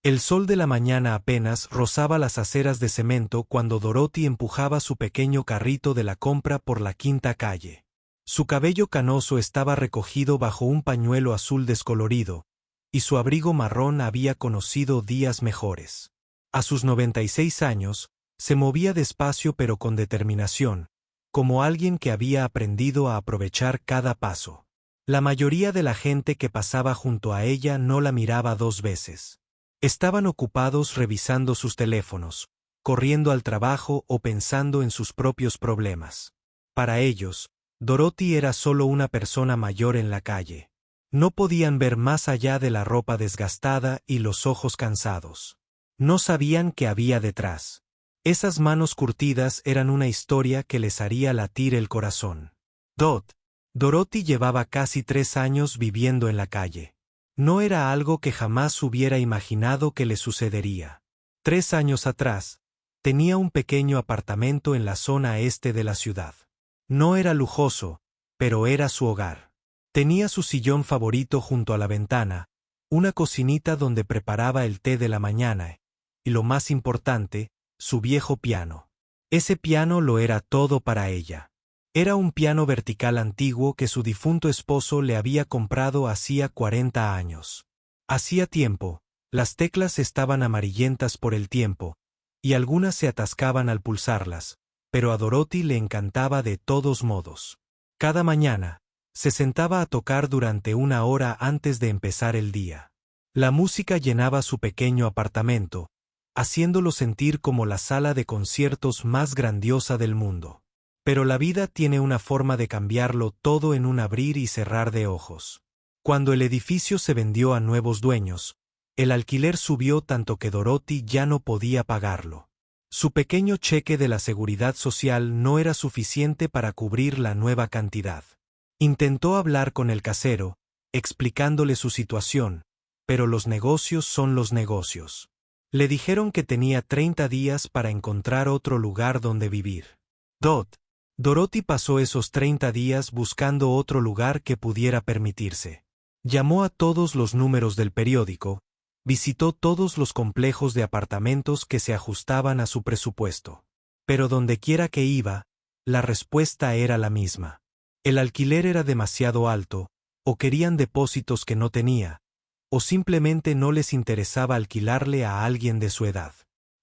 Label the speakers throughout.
Speaker 1: El sol de la mañana apenas rozaba las aceras de cemento cuando Dorothy empujaba su pequeño carrito de la compra por la quinta calle. Su cabello canoso estaba recogido bajo un pañuelo azul descolorido, y su abrigo marrón había conocido días mejores. A sus 96 años, se movía despacio pero con determinación, como alguien que había aprendido a aprovechar cada paso. La mayoría de la gente que pasaba junto a ella no la miraba dos veces. Estaban ocupados revisando sus teléfonos, corriendo al trabajo o pensando en sus propios problemas. Para ellos, Dorothy era solo una persona mayor en la calle. No podían ver más allá de la ropa desgastada y los ojos cansados. No sabían qué había detrás. Esas manos curtidas eran una historia que les haría latir el corazón. Dorothy llevaba casi 3 años viviendo en la calle. No era algo que jamás hubiera imaginado que le sucedería. 3 años atrás, tenía un pequeño apartamento en la zona este de la ciudad. No era lujoso, pero era su hogar. Tenía su sillón favorito junto a la ventana, una cocinita donde preparaba el té de la mañana, y lo más importante, su viejo piano. Ese piano lo era todo para ella. Era un piano vertical antiguo que su difunto esposo le había comprado hacía 40 años. Hacía tiempo, las teclas estaban amarillentas por el tiempo, y algunas se atascaban al pulsarlas, pero a Dorothy le encantaba de todos modos. Cada mañana, se sentaba a tocar durante 1 hora antes de empezar el día. La música llenaba su pequeño apartamento, haciéndolo sentir como la sala de conciertos más grandiosa del mundo. Pero la vida tiene una forma de cambiarlo todo en un abrir y cerrar de ojos. Cuando el edificio se vendió a nuevos dueños, el alquiler subió tanto que Dorothy ya no podía pagarlo. Su pequeño cheque de la seguridad social no era suficiente para cubrir la nueva cantidad. Intentó hablar con el casero, explicándole su situación, pero los negocios son los negocios. Le dijeron que tenía 30 días para encontrar otro lugar donde vivir. Dorothy pasó esos 30 días buscando otro lugar que pudiera permitirse. Llamó a todos los números del periódico, visitó todos los complejos de apartamentos que se ajustaban a su presupuesto. Pero dondequiera que iba, la respuesta era la misma. El alquiler era demasiado alto, o querían depósitos que no tenía, o simplemente no les interesaba alquilarle a alguien de su edad.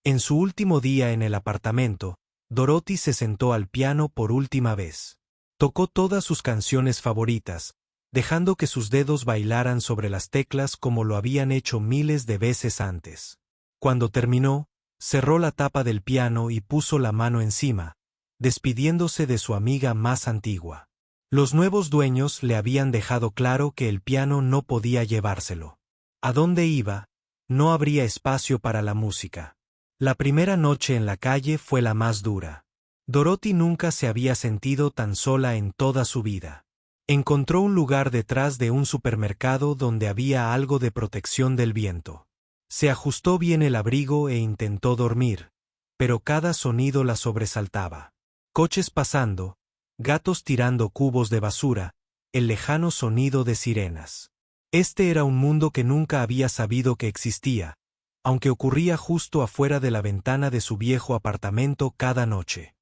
Speaker 1: En su último día en el apartamento, Dorothy se sentó al piano por última vez. Tocó todas sus canciones favoritas, dejando que sus dedos bailaran sobre las teclas como lo habían hecho miles de veces antes. Cuando terminó, cerró la tapa del piano y puso la mano encima, despidiéndose de su amiga más antigua. Los nuevos dueños le habían dejado claro que el piano no podía llevárselo. A dónde iba, no habría espacio para la música. La primera noche en la calle fue la más dura. Dorothy nunca se había sentido tan sola en toda su vida. Encontró un lugar detrás de un supermercado donde había algo de protección del viento. Se ajustó bien el abrigo e intentó dormir, pero cada sonido la sobresaltaba. Coches pasando, gatos tirando cubos de basura, el lejano sonido de sirenas. Este era un mundo que nunca había sabido que existía, aunque ocurría justo afuera de la ventana de su viejo apartamento cada noche.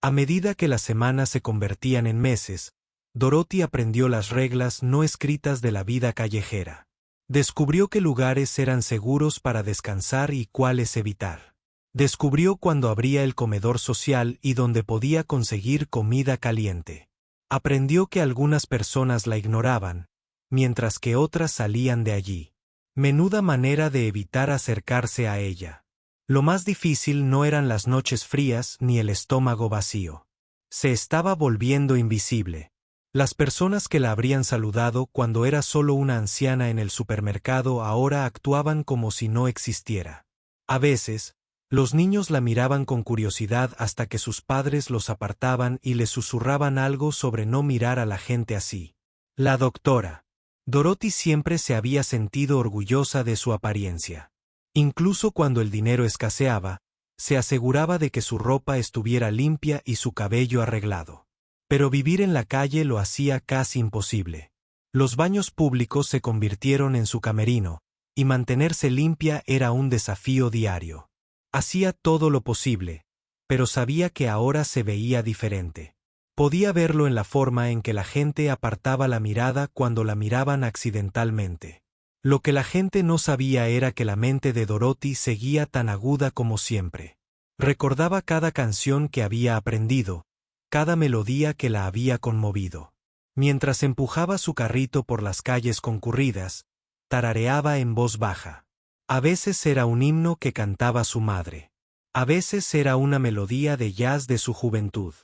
Speaker 1: A medida que las semanas se convertían en meses, Dorothy aprendió las reglas no escritas de la vida callejera. Descubrió qué lugares eran seguros para descansar y cuáles evitar. Descubrió cuándo abría el comedor social y dónde podía conseguir comida caliente. Aprendió que algunas personas la ignoraban, mientras que otras salían de allí. Menuda manera de evitar acercarse a ella. Lo más difícil no eran las noches frías ni el estómago vacío. Se estaba volviendo invisible. Las personas que la habrían saludado cuando era solo una anciana en el supermercado ahora actuaban como si no existiera. A veces, los niños la miraban con curiosidad hasta que sus padres los apartaban y les susurraban algo sobre no mirar a la gente así. La doctora. Dorothy siempre se había sentido orgullosa de su apariencia. Incluso cuando el dinero escaseaba, se aseguraba de que su ropa estuviera limpia y su cabello arreglado. Pero vivir en la calle lo hacía casi imposible. Los baños públicos se convirtieron en su camerino, y mantenerse limpia era un desafío diario. Hacía todo lo posible, pero sabía que ahora se veía diferente. Podía verlo en la forma en que la gente apartaba la mirada cuando la miraban accidentalmente. Lo que la gente no sabía era que la mente de Dorothy seguía tan aguda como siempre. Recordaba cada canción que había aprendido, cada melodía que la había conmovido. Mientras empujaba su carrito por las calles concurridas, tarareaba en voz baja. A veces era un himno que cantaba su madre. A veces era una melodía de jazz de su juventud.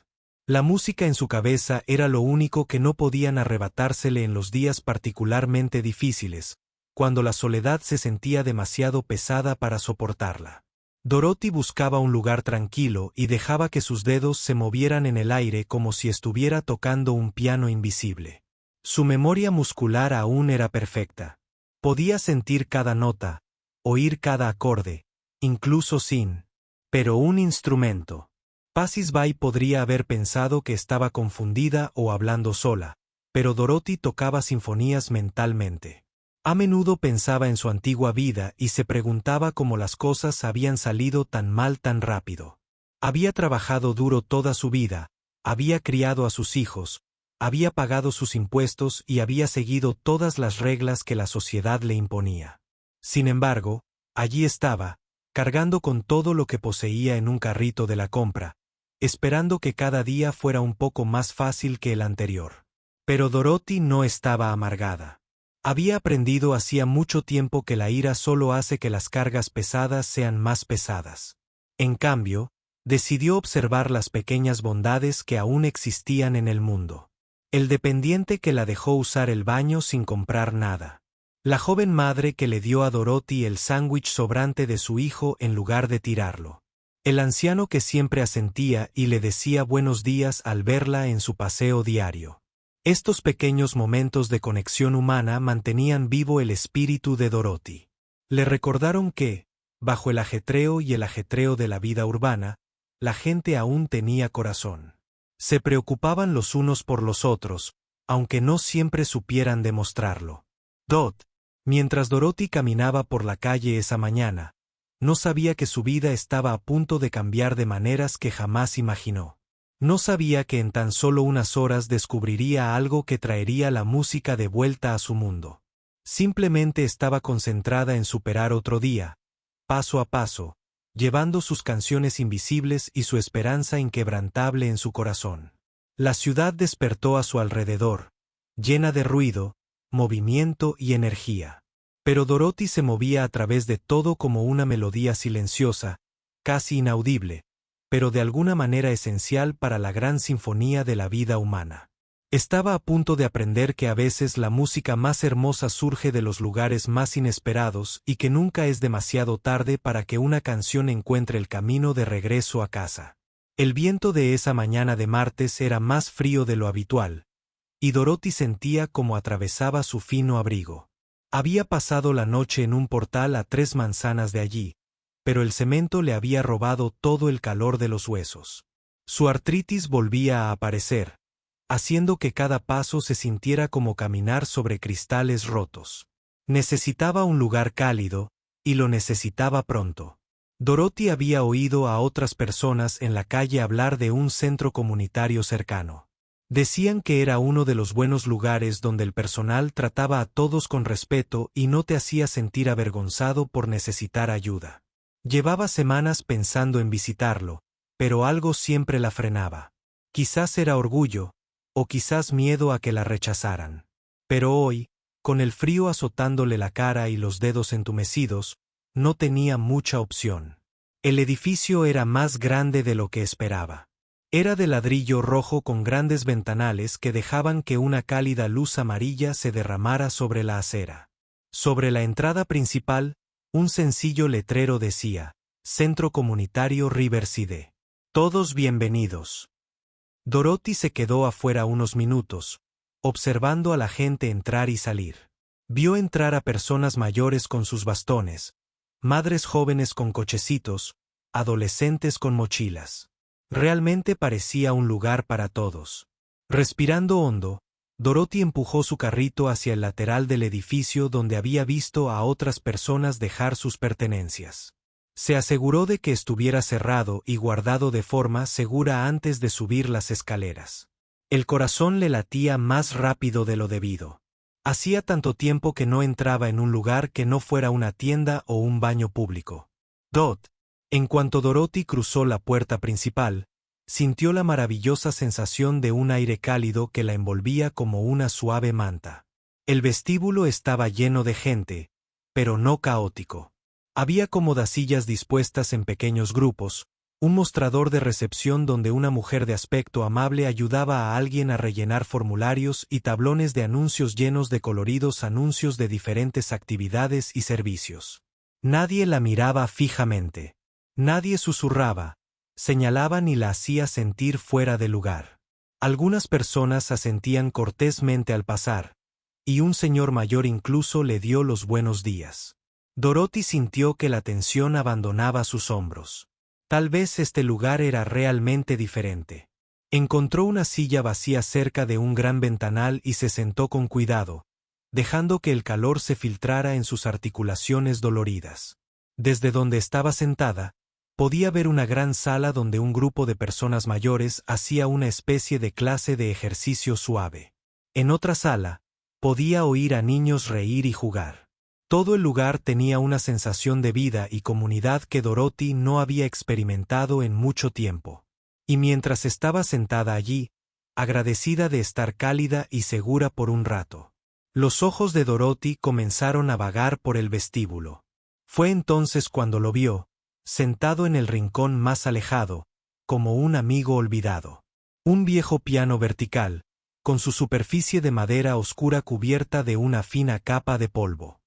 Speaker 1: La música en su cabeza era lo único que no podían arrebatársele en los días particularmente difíciles, cuando la soledad se sentía demasiado pesada para soportarla. Dorothy buscaba un lugar tranquilo y dejaba que sus dedos se movieran en el aire como si estuviera tocando un piano invisible. Su memoria muscular aún era perfecta. Podía sentir cada nota, oír cada acorde, incluso sin. Pero un instrumento. Passy podría haber pensado que estaba confundida o hablando sola, pero Dorothy tocaba sinfonías mentalmente. A menudo pensaba en su antigua vida y se preguntaba cómo las cosas habían salido tan mal tan rápido. Había trabajado duro toda su vida, había criado a sus hijos, había pagado sus impuestos y había seguido todas las reglas que la sociedad le imponía. Sin embargo, allí estaba, cargando con todo lo que poseía en un carrito de la compra, esperando que cada día fuera un poco más fácil que el anterior. Pero Dorothy no estaba amargada. Había aprendido hacía mucho tiempo que la ira solo hace que las cargas pesadas sean más pesadas. En cambio, decidió observar las pequeñas bondades que aún existían en el mundo. El dependiente que la dejó usar el baño sin comprar nada. La joven madre que le dio a Dorothy el sándwich sobrante de su hijo en lugar de tirarlo. El anciano que siempre asentía y le decía buenos días al verla en su paseo diario. Estos pequeños momentos de conexión humana mantenían vivo el espíritu de Dorothy. Le recordaron que, bajo el ajetreo y el ajetreo de la vida urbana, la gente aún tenía corazón. Se preocupaban los unos por los otros, aunque no siempre supieran demostrarlo. Mientras Dorothy caminaba por la calle esa mañana, no sabía que su vida estaba a punto de cambiar de maneras que jamás imaginó. No sabía que en tan solo unas horas descubriría algo que traería la música de vuelta a su mundo. Simplemente estaba concentrada en superar otro día, paso a paso, llevando sus canciones invisibles y su esperanza inquebrantable en su corazón. La ciudad despertó a su alrededor, llena de ruido, movimiento y energía. Pero Dorothy se movía a través de todo como una melodía silenciosa, casi inaudible, pero de alguna manera esencial para la gran sinfonía de la vida humana. Estaba a punto de aprender que a veces la música más hermosa surge de los lugares más inesperados y que nunca es demasiado tarde para que una canción encuentre el camino de regreso a casa. El viento de esa mañana de martes era más frío de lo habitual, y Dorothy sentía como atravesaba su fino abrigo. Había pasado la noche en un portal a 3 manzanas de allí, pero el cemento le había robado todo el calor de los huesos. Su artritis volvía a aparecer, haciendo que cada paso se sintiera como caminar sobre cristales rotos. Necesitaba un lugar cálido, y lo necesitaba pronto. Dorothy había oído a otras personas en la calle hablar de un centro comunitario cercano. Decían que era uno de los buenos lugares donde el personal trataba a todos con respeto y no te hacía sentir avergonzado por necesitar ayuda. Llevaba semanas pensando en visitarlo, pero algo siempre la frenaba. Quizás era orgullo, o quizás miedo a que la rechazaran. Pero hoy, con el frío azotándole la cara y los dedos entumecidos, no tenía mucha opción. El edificio era más grande de lo que esperaba. Era de ladrillo rojo con grandes ventanales que dejaban que una cálida luz amarilla se derramara sobre la acera. Sobre la entrada principal, un sencillo letrero decía, Centro Comunitario Riverside. Todos bienvenidos. Dorothy se quedó afuera unos minutos, observando a la gente entrar y salir. Vio entrar a personas mayores con sus bastones, madres jóvenes con cochecitos, adolescentes con mochilas. Realmente parecía un lugar para todos. Respirando hondo, Dorothy empujó su carrito hacia el lateral del edificio donde había visto a otras personas dejar sus pertenencias. Se aseguró de que estuviera cerrado y guardado de forma segura antes de subir las escaleras. El corazón le latía más rápido de lo debido. Hacía tanto tiempo que no entraba en un lugar que no fuera una tienda o un baño público. En cuanto Dorothy cruzó la puerta principal, sintió la maravillosa sensación de un aire cálido que la envolvía como una suave manta. El vestíbulo estaba lleno de gente, pero no caótico. Había cómodas sillas dispuestas en pequeños grupos, un mostrador de recepción donde una mujer de aspecto amable ayudaba a alguien a rellenar formularios y tablones de anuncios llenos de coloridos anuncios de diferentes actividades y servicios. Nadie la miraba fijamente. Nadie susurraba, señalaba ni la hacía sentir fuera de lugar. Algunas personas asentían cortésmente al pasar, y un señor mayor incluso le dio los buenos días. Dorothy sintió que la tensión abandonaba sus hombros. Tal vez este lugar era realmente diferente. Encontró una silla vacía cerca de un gran ventanal y se sentó con cuidado, dejando que el calor se filtrara en sus articulaciones doloridas. Desde donde estaba sentada, podía ver una gran sala donde un grupo de personas mayores hacía una especie de clase de ejercicio suave. En otra sala, podía oír a niños reír y jugar. Todo el lugar tenía una sensación de vida y comunidad que Dorothy no había experimentado en mucho tiempo. Y mientras estaba sentada allí, agradecida de estar cálida y segura por un rato, los ojos de Dorothy comenzaron a vagar por el vestíbulo. Fue entonces cuando lo vio, sentado en el rincón más alejado, como un amigo olvidado. Un viejo piano vertical, con su superficie de madera oscura cubierta de una fina capa de polvo.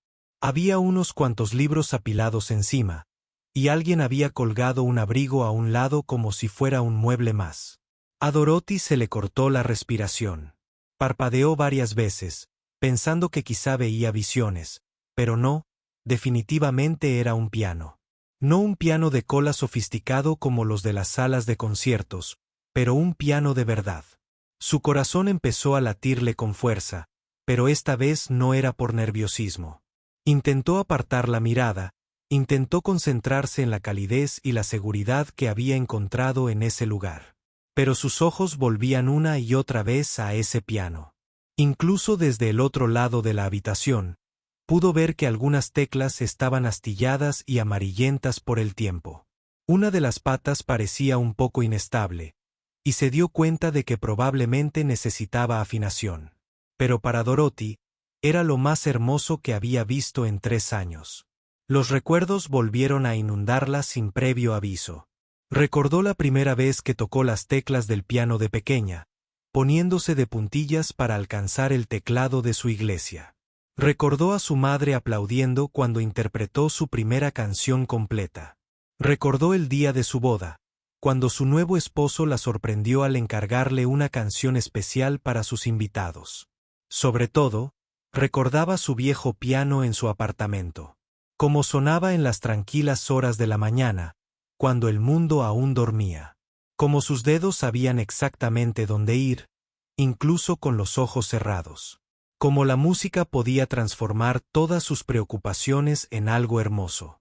Speaker 1: Había unos cuantos libros apilados encima, y alguien había colgado un abrigo a un lado como si fuera un mueble más. A Dorothy se le cortó la respiración. Parpadeó varias veces, pensando que quizá veía visiones, pero no, definitivamente era un piano. No un piano de cola sofisticado como los de las salas de conciertos, pero un piano de verdad. Su corazón empezó a latirle con fuerza, pero esta vez no era por nerviosismo. Intentó apartar la mirada, intentó concentrarse en la calidez y la seguridad que había encontrado en ese lugar. Pero sus ojos volvían una y otra vez a ese piano. Incluso desde el otro lado de la habitación, pudo ver que algunas teclas estaban astilladas y amarillentas por el tiempo. Una de las patas parecía un poco inestable, y se dio cuenta de que probablemente necesitaba afinación. Pero para Dorothy, era lo más hermoso que había visto en 3 años. Los recuerdos volvieron a inundarla sin previo aviso. Recordó la primera vez que tocó las teclas del piano de pequeña, poniéndose de puntillas para alcanzar el teclado de su iglesia. Recordó a su madre aplaudiendo cuando interpretó su primera canción completa. Recordó el día de su boda, cuando su nuevo esposo la sorprendió al encargarle una canción especial para sus invitados. Sobre todo, recordaba su viejo piano en su apartamento. Cómo sonaba en las tranquilas horas de la mañana, cuando el mundo aún dormía. Cómo sus dedos sabían exactamente dónde ir, incluso con los ojos cerrados. Cómo la música podía transformar todas sus preocupaciones en algo hermoso.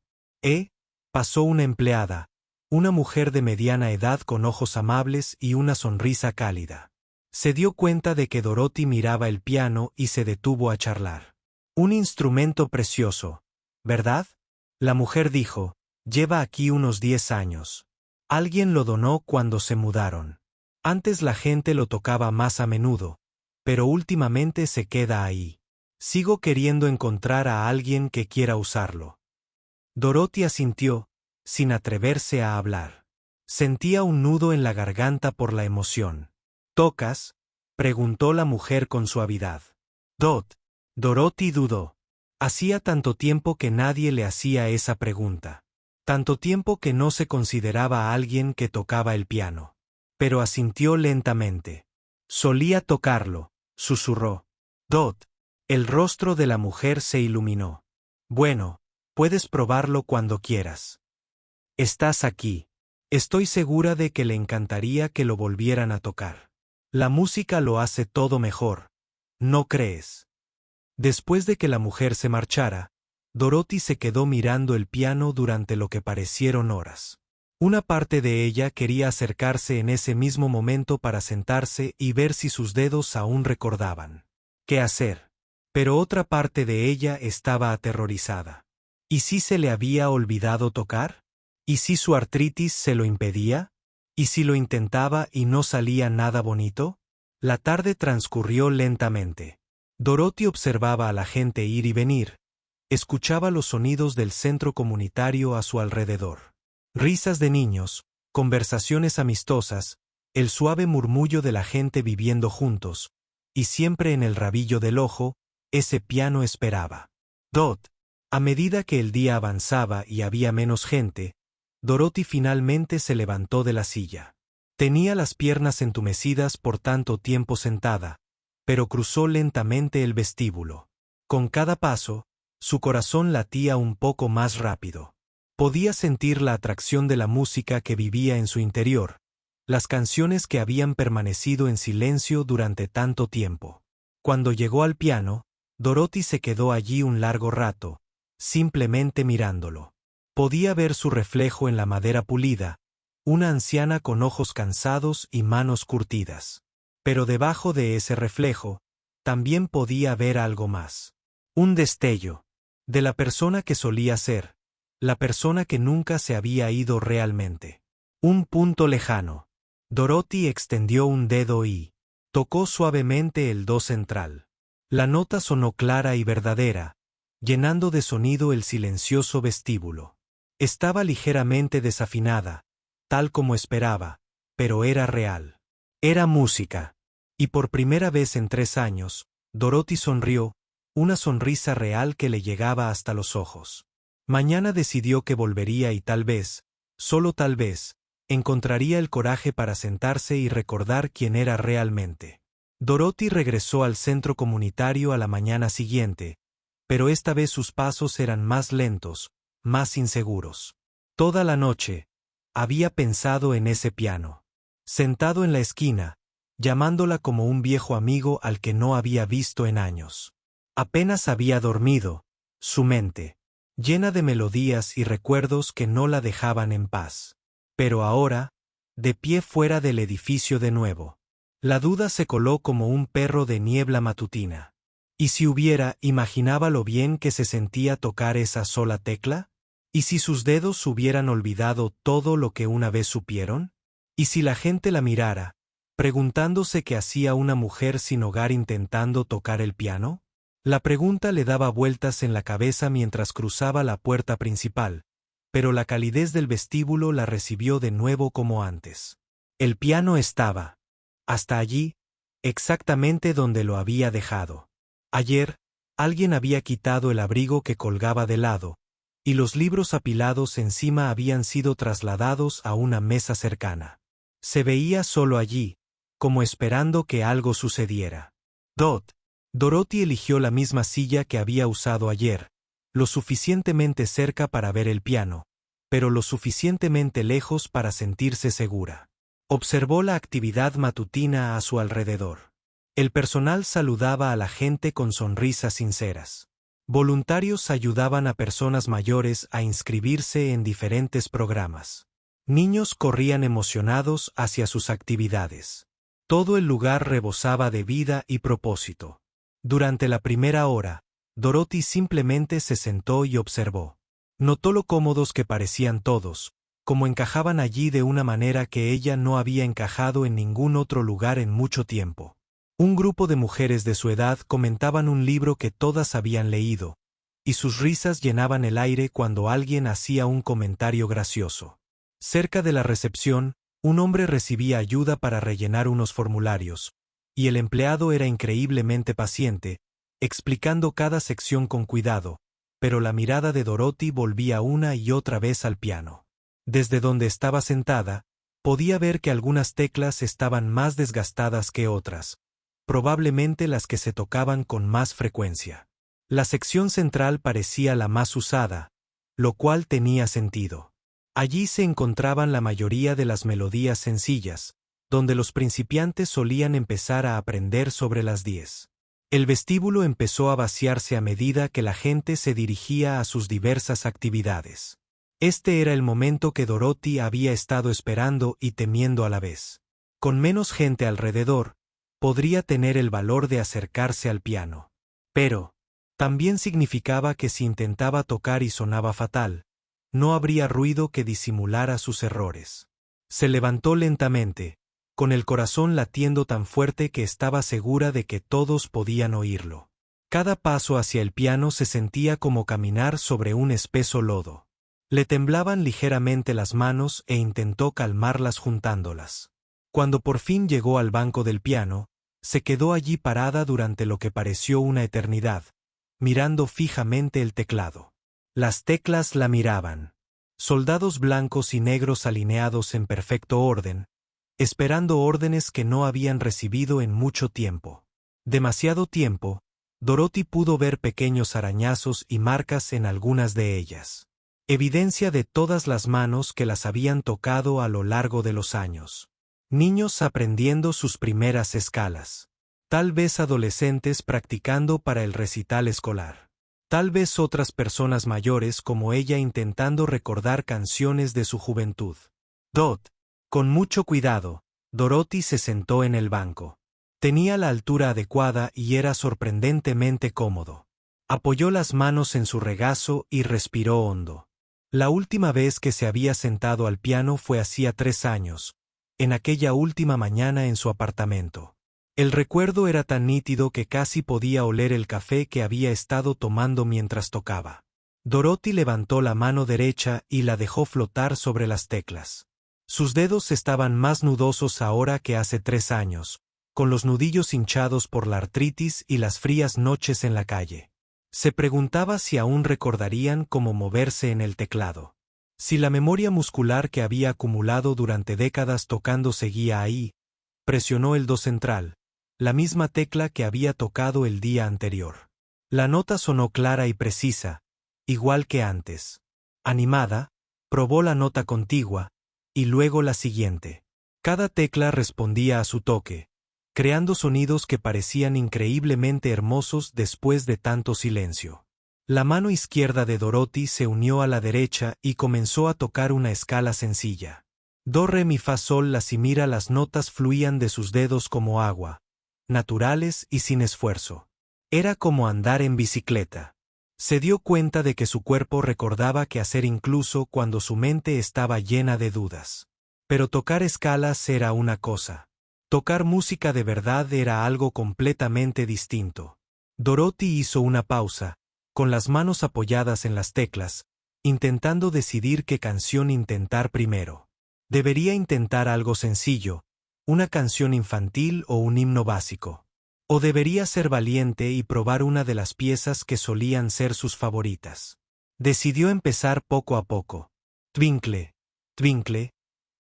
Speaker 1: Pasó una empleada, una mujer de mediana edad con ojos amables y una sonrisa cálida. Se dio cuenta de que Dorothy miraba el piano y se detuvo a charlar. Un instrumento precioso, ¿verdad? La mujer dijo, lleva aquí unos 10 años. Alguien lo donó cuando se mudaron. Antes la gente lo tocaba más a menudo, pero últimamente se queda ahí. Sigo queriendo encontrar a alguien que quiera usarlo. Dorothy asintió, sin atreverse a hablar. Sentía un nudo en la garganta por la emoción. ¿Tocas?, preguntó la mujer con suavidad. Dorothy dudó. Hacía tanto tiempo que nadie le hacía esa pregunta. Tanto tiempo que no se consideraba a alguien que tocaba el piano. Pero asintió lentamente. Solía tocarlo, susurró. El rostro de la mujer se iluminó. Bueno, puedes probarlo cuando quieras. Estás aquí. Estoy segura de que le encantaría que lo volvieran a tocar. La música lo hace todo mejor, ¿no crees? Después de que la mujer se marchara, Dorothy se quedó mirando el piano durante lo que parecieron horas. Una parte de ella quería acercarse en ese mismo momento para sentarse y ver si sus dedos aún recordaban qué hacer. Pero otra parte de ella estaba aterrorizada. ¿Y si se le había olvidado tocar? ¿Y si su artritis se lo impedía? ¿Y si lo intentaba y no salía nada bonito? La tarde transcurrió lentamente. Dorothy observaba a la gente ir y venir. Escuchaba los sonidos del centro comunitario a su alrededor. Risas de niños, conversaciones amistosas, el suave murmullo de la gente viviendo juntos, y siempre en el rabillo del ojo, ese piano esperaba. Dot. A medida que el día avanzaba y había menos gente, Dorothy finalmente se levantó de la silla. Tenía las piernas entumecidas por tanto tiempo sentada, pero cruzó lentamente el vestíbulo. Con cada paso, su corazón latía un poco más rápido. Podía sentir la atracción de la música que vivía en su interior, las canciones que habían permanecido en silencio durante tanto tiempo. Cuando llegó al piano, Dorothy se quedó allí un largo rato, simplemente mirándolo. Podía ver su reflejo en la madera pulida, una anciana con ojos cansados y manos curtidas. Pero debajo de ese reflejo, también podía ver algo más. Un destello de la persona que solía ser, la persona que nunca se había ido realmente. Un punto lejano. Dorothy extendió un dedo y tocó suavemente el do central. La nota sonó clara y verdadera, llenando de sonido el silencioso vestíbulo. Estaba ligeramente desafinada, tal como esperaba, pero era real. Era música. Y por primera vez en 3 años, Dorothy sonrió, una sonrisa real que le llegaba hasta los ojos. Mañana decidió que volvería y tal vez, solo tal vez, encontraría el coraje para sentarse y recordar quién era realmente. Dorothy regresó al centro comunitario a la mañana siguiente, pero esta vez sus pasos eran más lentos, más inseguros. Toda la noche, había pensado en ese piano. Sentado en la esquina, llamándola como un viejo amigo al que no había visto en años. Apenas había dormido, su mente llena de melodías y recuerdos que no la dejaban en paz. Pero ahora, de pie fuera del edificio de nuevo, la duda se coló como un perro de niebla matutina. ¿Y si imaginaba lo bien que se sentía tocar esa sola tecla? ¿Y si sus dedos hubieran olvidado todo lo que una vez supieron? ¿Y si la gente la mirara, preguntándose qué hacía una mujer sin hogar intentando tocar el piano? La pregunta le daba vueltas en la cabeza mientras cruzaba la puerta principal, pero la calidez del vestíbulo la recibió de nuevo como antes. El piano estaba, hasta allí, exactamente donde lo había dejado. Ayer, alguien había quitado el abrigo que colgaba de lado, y los libros apilados encima habían sido trasladados a una mesa cercana. Se veía solo allí, como esperando que algo sucediera. Dorothy eligió la misma silla que había usado ayer, lo suficientemente cerca para ver el piano, pero lo suficientemente lejos para sentirse segura. Observó la actividad matutina a su alrededor. El personal saludaba a la gente con sonrisas sinceras. Voluntarios ayudaban a personas mayores a inscribirse en diferentes programas. Niños corrían emocionados hacia sus actividades. Todo el lugar rebosaba de vida y propósito. Durante la primera hora, Dorothy simplemente se sentó y observó. Notó lo cómodos que parecían todos, como encajaban allí de una manera que ella no había encajado en ningún otro lugar en mucho tiempo. Un grupo de mujeres de su edad comentaban un libro que todas habían leído, y sus risas llenaban el aire cuando alguien hacía un comentario gracioso. Cerca de la recepción, un hombre recibía ayuda para rellenar unos formularios, y el empleado era increíblemente paciente, explicando cada sección con cuidado, pero la mirada de Dorothy volvía una y otra vez al piano. Desde donde estaba sentada, podía ver que algunas teclas estaban más desgastadas que otras, probablemente las que se tocaban con más frecuencia. La sección central parecía la más usada, lo cual tenía sentido. Allí se encontraban la mayoría de las melodías sencillas, donde los principiantes solían empezar a aprender sobre las 10. El vestíbulo empezó a vaciarse a medida que la gente se dirigía a sus diversas actividades. Este era el momento que Dorothy había estado esperando y temiendo a la vez. Con menos gente alrededor, podría tener el valor de acercarse al piano. Pero también significaba que si intentaba tocar y sonaba fatal, no habría ruido que disimulara sus errores. Se levantó lentamente, con el corazón latiendo tan fuerte que estaba segura de que todos podían oírlo. Cada paso hacia el piano se sentía como caminar sobre un espeso lodo. Le temblaban ligeramente las manos e intentó calmarlas juntándolas. Cuando por fin llegó al banco del piano, se quedó allí parada durante lo que pareció una eternidad, mirando fijamente el teclado. Las teclas la miraban. Soldados blancos y negros alineados en perfecto orden, esperando órdenes que no habían recibido en mucho tiempo. Demasiado tiempo, Dorothy pudo ver pequeños arañazos y marcas en algunas de ellas. Evidencia de todas las manos que las habían tocado a lo largo de los años. Niños aprendiendo sus primeras escalas. Tal vez adolescentes practicando para el recital escolar. Tal vez otras personas mayores como ella intentando recordar canciones de su juventud. Con mucho cuidado, Dorothy se sentó en el banco. Tenía la altura adecuada y era sorprendentemente cómodo. Apoyó las manos en su regazo y respiró hondo. La última vez que se había sentado al piano fue hacía 3 años, en aquella última mañana en su apartamento. El recuerdo era tan nítido que casi podía oler el café que había estado tomando mientras tocaba. Dorothy levantó la mano derecha y la dejó flotar sobre las teclas. Sus dedos estaban más nudosos ahora que hace 3 años, con los nudillos hinchados por la artritis y las frías noches en la calle. Se preguntaba si aún recordarían cómo moverse en el teclado. Si la memoria muscular que había acumulado durante décadas tocando seguía ahí, presionó el do central, la misma tecla que había tocado el día anterior. La nota sonó clara y precisa, igual que antes. Animada, probó la nota contigua, y luego la siguiente. Cada tecla respondía a su toque, creando sonidos que parecían increíblemente hermosos después de tanto silencio. La mano izquierda de Dorothy se unió a la derecha y comenzó a tocar una escala sencilla. Do, re, mi, fa, sol, la, si, mira. Las notas fluían de sus dedos como agua, naturales y sin esfuerzo. Era como andar en bicicleta. Se dio cuenta de que su cuerpo recordaba qué hacer incluso cuando su mente estaba llena de dudas. Pero tocar escalas era una cosa. Tocar música de verdad era algo completamente distinto. Dorothy hizo una pausa, con las manos apoyadas en las teclas, intentando decidir qué canción intentar primero. Debería intentar algo sencillo, una canción infantil o un himno básico. O debería ser valiente y probar una de las piezas que solían ser sus favoritas. Decidió empezar poco a poco. Twinkle, Twinkle,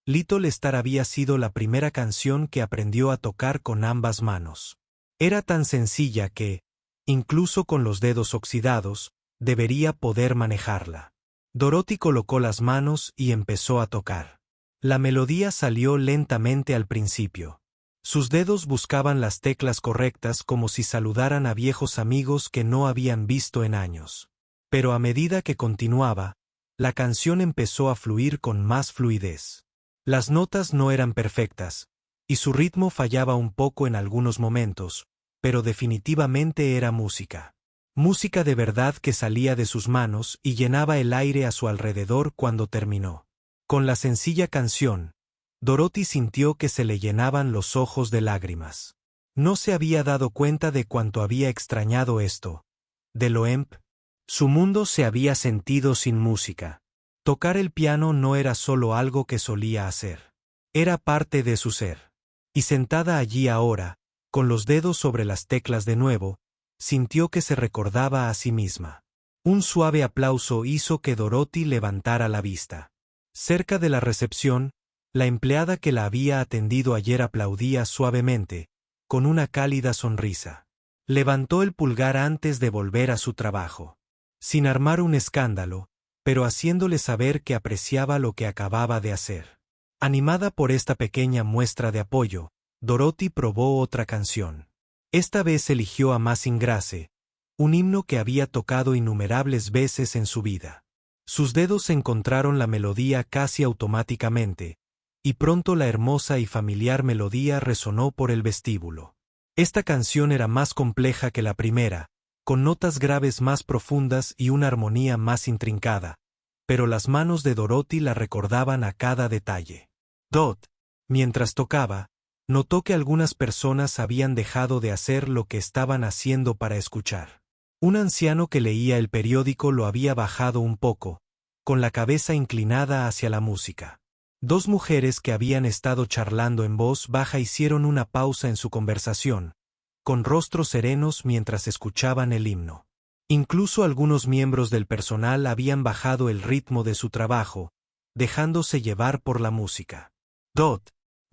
Speaker 1: Little Star había sido la primera canción que aprendió a tocar con ambas manos. Era tan sencilla que, incluso con los dedos oxidados, debería poder manejarla. Dorothy colocó las manos y empezó a tocar. La melodía salió lentamente al principio. Sus dedos buscaban las teclas correctas como si saludaran a viejos amigos que no habían visto en años. Pero a medida que continuaba, la canción empezó a fluir con más fluidez. Las notas no eran perfectas, y su ritmo fallaba un poco en algunos momentos, pero definitivamente era música. Música de verdad que salía de sus manos y llenaba el aire a su alrededor cuando terminó. Con la sencilla canción, Dorothy sintió que se le llenaban los ojos de lágrimas. No se había dado cuenta de cuánto había extrañado esto. De lo su mundo se había sentido sin música. Tocar el piano no era solo algo que solía hacer. Era parte de su ser. Y sentada allí ahora, con los dedos sobre las teclas de nuevo, sintió que se recordaba a sí misma. Un suave aplauso hizo que Dorothy levantara la vista. Cerca de la recepción, la empleada que la había atendido ayer aplaudía suavemente, con una cálida sonrisa. Levantó el pulgar antes de volver a su trabajo. Sin armar un escándalo, pero haciéndole saber que apreciaba lo que acababa de hacer. Animada por esta pequeña muestra de apoyo, Dorothy probó otra canción. Esta vez eligió Amazing Grace, un himno que había tocado innumerables veces en su vida. Sus dedos encontraron la melodía casi automáticamente, y pronto la hermosa y familiar melodía resonó por el vestíbulo. Esta canción era más compleja que la primera, con notas graves más profundas y una armonía más intrincada, pero las manos de Dorothy la recordaban a cada detalle. Dot, mientras tocaba, notó que algunas personas habían dejado de hacer lo que estaban haciendo para escuchar. Un anciano que leía el periódico lo había bajado un poco, con la cabeza inclinada hacia la música. Dos mujeres que habían estado charlando en voz baja hicieron una pausa en su conversación, con rostros serenos mientras escuchaban el himno. Incluso algunos miembros del personal habían bajado el ritmo de su trabajo, dejándose llevar por la música.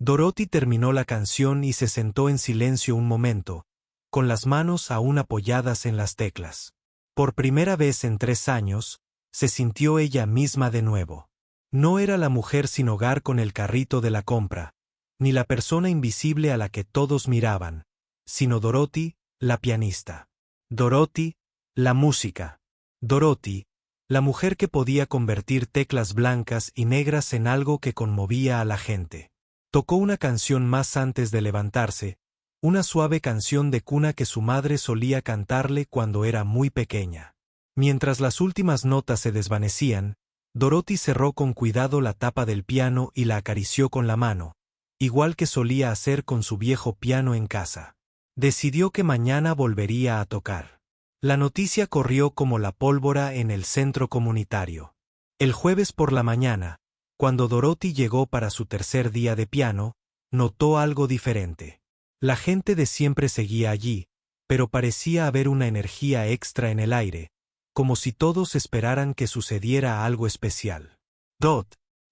Speaker 1: Dorothy terminó la canción y se sentó en silencio un momento, con las manos aún apoyadas en las teclas. Por primera vez en 3 años, se sintió ella misma de nuevo. No era la mujer sin hogar con el carrito de la compra, ni la persona invisible a la que todos miraban, sino Dorothy, la pianista. Dorothy, la música. Dorothy, la mujer que podía convertir teclas blancas y negras en algo que conmovía a la gente. Tocó una canción más antes de levantarse, una suave canción de cuna que su madre solía cantarle cuando era muy pequeña. Mientras las últimas notas se desvanecían, Dorothy cerró con cuidado la tapa del piano y la acarició con la mano, igual que solía hacer con su viejo piano en casa. Decidió que mañana volvería a tocar. La noticia corrió como la pólvora en el centro comunitario. El jueves por la mañana, cuando Dorothy llegó para su tercer día de piano, notó algo diferente. La gente de siempre seguía allí, pero parecía haber una energía extra en el aire, como si todos esperaran que sucediera algo especial.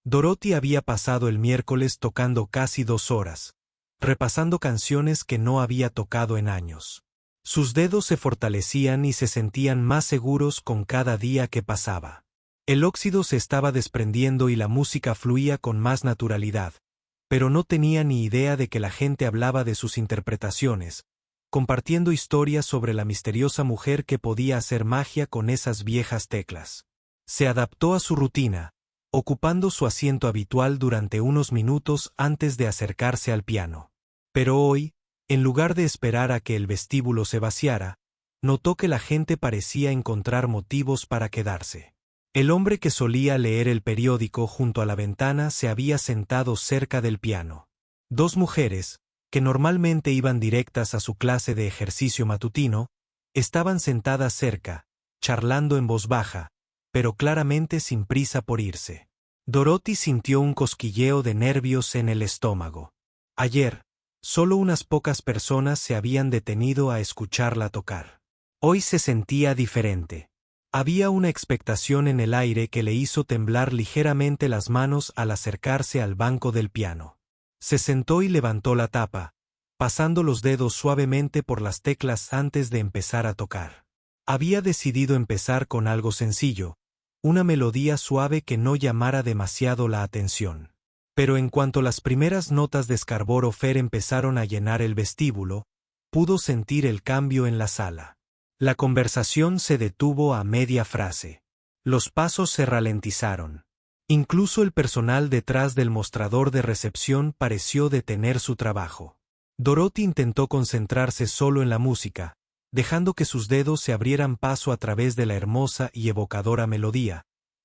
Speaker 1: Dorothy había pasado el miércoles tocando casi 2 horas, repasando canciones que no había tocado en años. Sus dedos se fortalecían y se sentían más seguros con cada día que pasaba. El óxido se estaba desprendiendo y la música fluía con más naturalidad, pero no tenía ni idea de que la gente hablaba de sus interpretaciones, compartiendo historias sobre la misteriosa mujer que podía hacer magia con esas viejas teclas. Se adaptó a su rutina, ocupando su asiento habitual durante unos minutos antes de acercarse al piano. Pero hoy, en lugar de esperar a que el vestíbulo se vaciara, notó que la gente parecía encontrar motivos para quedarse. El hombre que solía leer el periódico junto a la ventana se había sentado cerca del piano. 2 mujeres, que normalmente iban directas a su clase de ejercicio matutino, estaban sentadas cerca, charlando en voz baja, pero claramente sin prisa por irse. Dorothy sintió un cosquilleo de nervios en el estómago. Ayer, solo unas pocas personas se habían detenido a escucharla tocar. Hoy se sentía diferente. Había una expectación en el aire que le hizo temblar ligeramente las manos al acercarse al banco del piano. Se sentó y levantó la tapa, pasando los dedos suavemente por las teclas antes de empezar a tocar. Había decidido empezar con algo sencillo, una melodía suave que no llamara demasiado la atención. Pero en cuanto las primeras notas de Scarborough Fair empezaron a llenar el vestíbulo, pudo sentir el cambio en la sala. La conversación se detuvo a media frase. Los pasos se ralentizaron. Incluso el personal detrás del mostrador de recepción pareció detener su trabajo. Dorothy intentó concentrarse solo en la música, dejando que sus dedos se abrieran paso a través de la hermosa y evocadora melodía,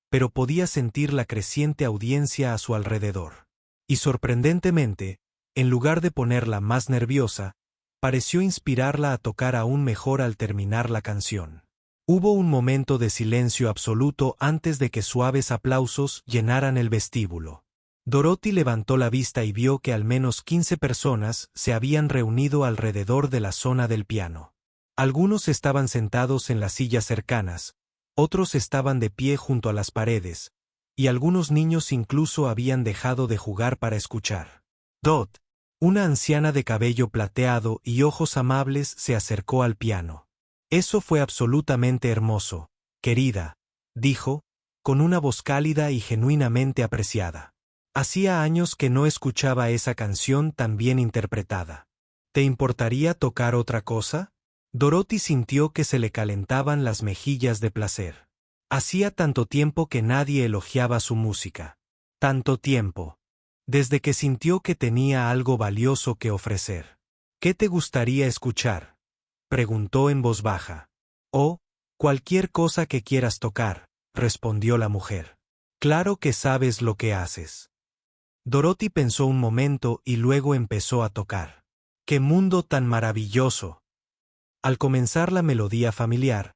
Speaker 1: pero podía sentir la creciente audiencia a su alrededor. Y sorprendentemente, en lugar de ponerla más nerviosa, pareció inspirarla a tocar aún mejor al terminar la canción. Hubo un momento de silencio absoluto antes de que suaves aplausos llenaran el vestíbulo. Dorothy levantó la vista y vio que al menos 15 personas se habían reunido alrededor de la zona del piano. Algunos estaban sentados en las sillas cercanas, otros estaban de pie junto a las paredes, y algunos niños incluso habían dejado de jugar para escuchar. Una anciana de cabello plateado y ojos amables se acercó al piano. «Eso fue absolutamente hermoso, querida», dijo, con una voz cálida y genuinamente apreciada. Hacía años que no escuchaba esa canción tan bien interpretada. ¿Te importaría tocar otra cosa? Dorothy sintió que se le calentaban las mejillas de placer. Hacía tanto tiempo que nadie elogiaba su música. Tanto tiempo. Desde que sintió que tenía algo valioso que ofrecer. ¿Qué te gustaría escuchar?, preguntó en voz baja. Oh, cualquier cosa que quieras tocar, respondió la mujer. Claro que sabes lo que haces. Dorothy pensó un momento y luego empezó a tocar. ¡Qué mundo tan maravilloso! Al comenzar la melodía familiar,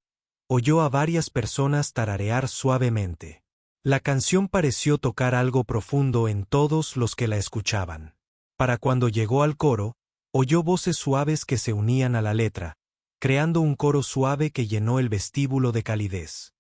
Speaker 1: oyó a varias personas tararear suavemente. La canción pareció tocar algo profundo en todos los que la escuchaban. Para cuando llegó al coro, oyó voces suaves que se unían a la letra, creando un coro suave que llenó el vestíbulo de calidez.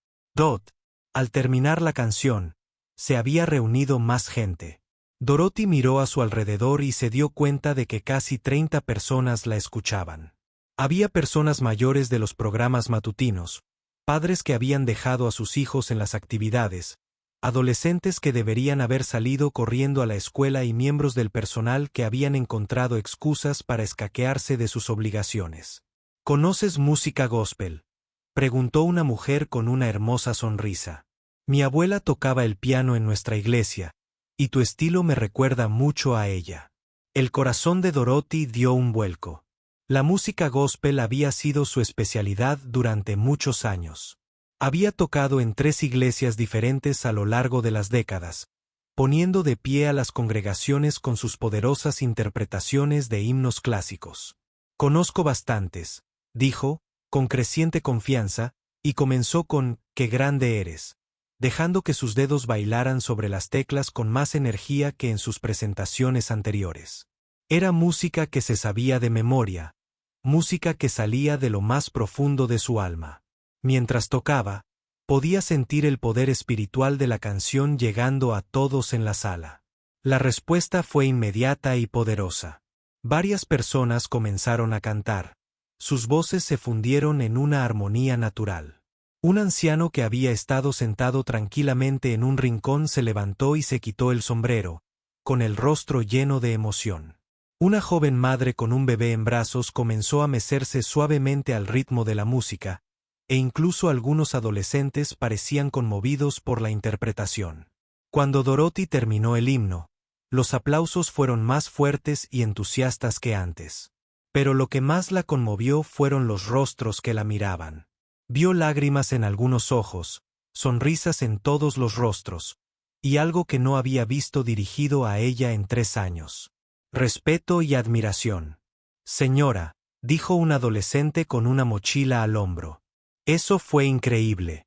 Speaker 1: Al terminar la canción, se había reunido más gente. Dorothy miró a su alrededor y se dio cuenta de que casi 30 personas la escuchaban. Había personas mayores de los programas matutinos, padres que habían dejado a sus hijos en las actividades, adolescentes que deberían haber salido corriendo a la escuela y miembros del personal que habían encontrado excusas para escaquearse de sus obligaciones. ¿Conoces música gospel?, preguntó una mujer con una hermosa sonrisa. Mi abuela tocaba el piano en nuestra iglesia, y tu estilo me recuerda mucho a ella. El corazón de Dorothy dio un vuelco. La música gospel había sido su especialidad durante muchos años. Había tocado en 3 iglesias diferentes a lo largo de las décadas, poniendo de pie a las congregaciones con sus poderosas interpretaciones de himnos clásicos. Conozco bastantes, dijo, con creciente confianza, y comenzó con «Qué grande eres», dejando que sus dedos bailaran sobre las teclas con más energía que en sus presentaciones anteriores. Era música que se sabía de memoria, música que salía de lo más profundo de su alma. Mientras tocaba, podía sentir el poder espiritual de la canción llegando a todos en la sala. La respuesta fue inmediata y poderosa. Varias personas comenzaron a cantar. Sus voces se fundieron en una armonía natural. Un anciano que había estado sentado tranquilamente en un rincón se levantó y se quitó el sombrero, con el rostro lleno de emoción. Una joven madre con un bebé en brazos comenzó a mecerse suavemente al ritmo de la música, e incluso algunos adolescentes parecían conmovidos por la interpretación. Cuando Dorothy terminó el himno, los aplausos fueron más fuertes y entusiastas que antes. Pero lo que más la conmovió fueron los rostros que la miraban. Vio lágrimas en algunos ojos, sonrisas en todos los rostros, y algo que no había visto dirigido a ella en 3 años. Respeto y admiración. Señora, dijo un adolescente con una mochila al hombro. Eso fue increíble.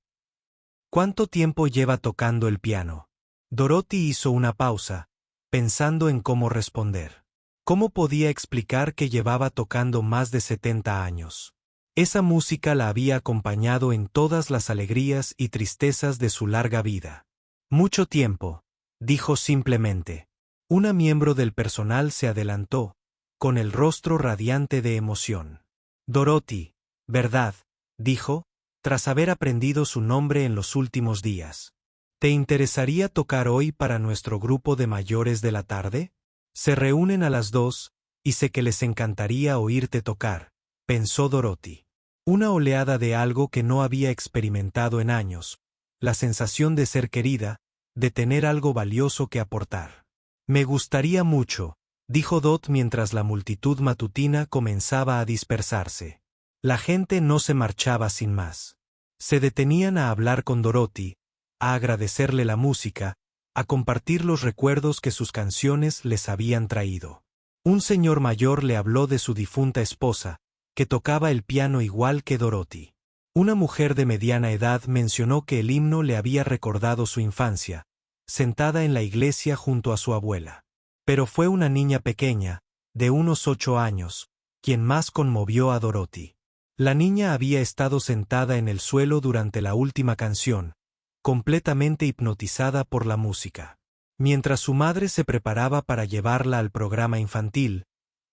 Speaker 1: ¿Cuánto tiempo lleva tocando el piano? Dorothy hizo una pausa, pensando en cómo responder. ¿Cómo podía explicar que llevaba tocando más de 70 años? Esa música la había acompañado en todas las alegrías y tristezas de su larga vida. Mucho tiempo, dijo simplemente. Una miembro del personal se adelantó, con el rostro radiante de emoción. Dorothy, ¿verdad?, dijo, tras haber aprendido su nombre en los últimos días. ¿Te interesaría tocar hoy para nuestro grupo de mayores de la tarde? Se reúnen a las 2, y sé que les encantaría oírte tocar, pensó Dorothy. Una oleada de algo que no había experimentado en años, la sensación de ser querida, de tener algo valioso que aportar. Me gustaría mucho, dijo Dot mientras la multitud matutina comenzaba a dispersarse. La gente no se marchaba sin más. Se detenían a hablar con Dorothy, a agradecerle la música, a compartir los recuerdos que sus canciones les habían traído. Un señor mayor le habló de su difunta esposa, que tocaba el piano igual que Dorothy. Una mujer de mediana edad mencionó que el himno le había recordado su infancia, sentada en la iglesia junto a su abuela. Pero fue una niña pequeña, de unos 8 años, quien más conmovió a Dorothy. La niña había estado sentada en el suelo durante la última canción, completamente hipnotizada por la música. Mientras su madre se preparaba para llevarla al programa infantil,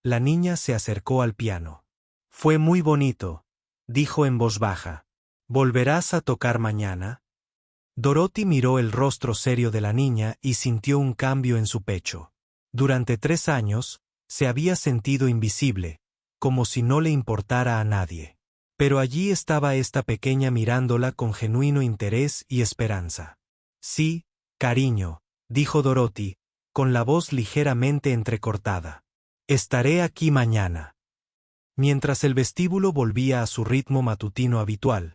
Speaker 1: la niña se acercó al piano. Fue muy bonito, dijo en voz baja. ¿Volverás a tocar mañana? Dorothy miró el rostro serio de la niña y sintió un cambio en su pecho. Durante 3 años, se había sentido invisible, como si no le importara a nadie. Pero allí estaba esta pequeña mirándola con genuino interés y esperanza. Sí, cariño, dijo Dorothy, con la voz ligeramente entrecortada. Estaré aquí mañana. Mientras el vestíbulo volvía a su ritmo matutino habitual,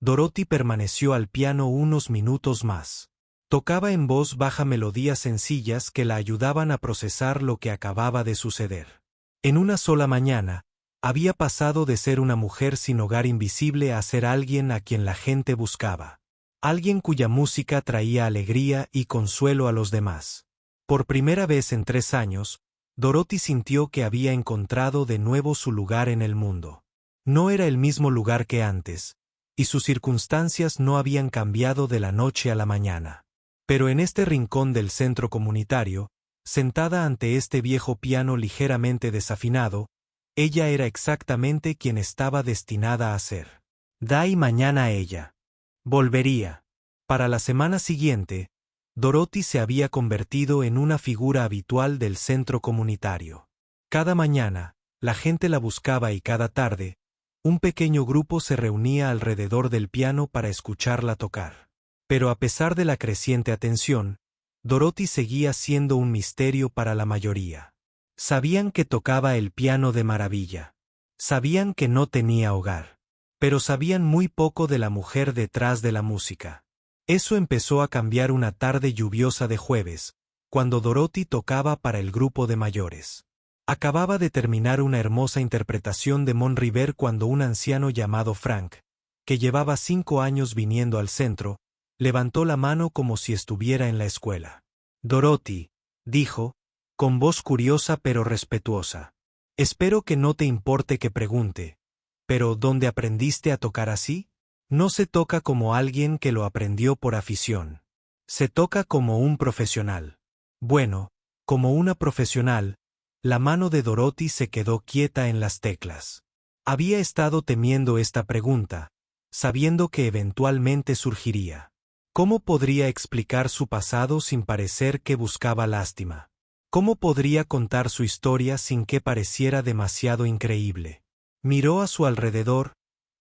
Speaker 1: Dorothy permaneció al piano unos minutos más. Tocaba en voz baja melodías sencillas que la ayudaban a procesar lo que acababa de suceder. En una sola mañana, había pasado de ser una mujer sin hogar invisible a ser alguien a quien la gente buscaba. Alguien cuya música traía alegría y consuelo a los demás. Por primera vez en 3 años, Dorothy sintió que había encontrado de nuevo su lugar en el mundo. No era el mismo lugar que antes, y sus circunstancias no habían cambiado de la noche a la mañana. Pero en este rincón del centro comunitario, sentada ante este viejo piano ligeramente desafinado, ella era exactamente quien estaba destinada a ser. Y mañana ella volvería. Para la semana siguiente, Dorothy se había convertido en una figura habitual del centro comunitario. Cada mañana, la gente la buscaba y cada tarde, un pequeño grupo se reunía alrededor del piano para escucharla tocar. Pero a pesar de la creciente atención, Dorothy seguía siendo un misterio para la mayoría. Sabían que tocaba el piano de maravilla. Sabían que no tenía hogar. Pero sabían muy poco de la mujer detrás de la música. Eso empezó a cambiar una tarde lluviosa de jueves, cuando Dorothy tocaba para el grupo de mayores. Acababa de terminar una hermosa interpretación de Mon River cuando un anciano llamado Frank, que llevaba 5 años viniendo al centro, levantó la mano como si estuviera en la escuela. Dorothy, dijo, con voz curiosa pero respetuosa. Espero que no te importe que pregunte, pero ¿dónde aprendiste a tocar así? No se toca como alguien que lo aprendió por afición. Se toca como un profesional. Bueno, como una profesional, la mano de Dorothy se quedó quieta en las teclas. Había estado temiendo esta pregunta, sabiendo que eventualmente surgiría. ¿Cómo podría explicar su pasado sin parecer que buscaba lástima? ¿Cómo podría contar su historia sin que pareciera demasiado increíble? Miró a su alrededor,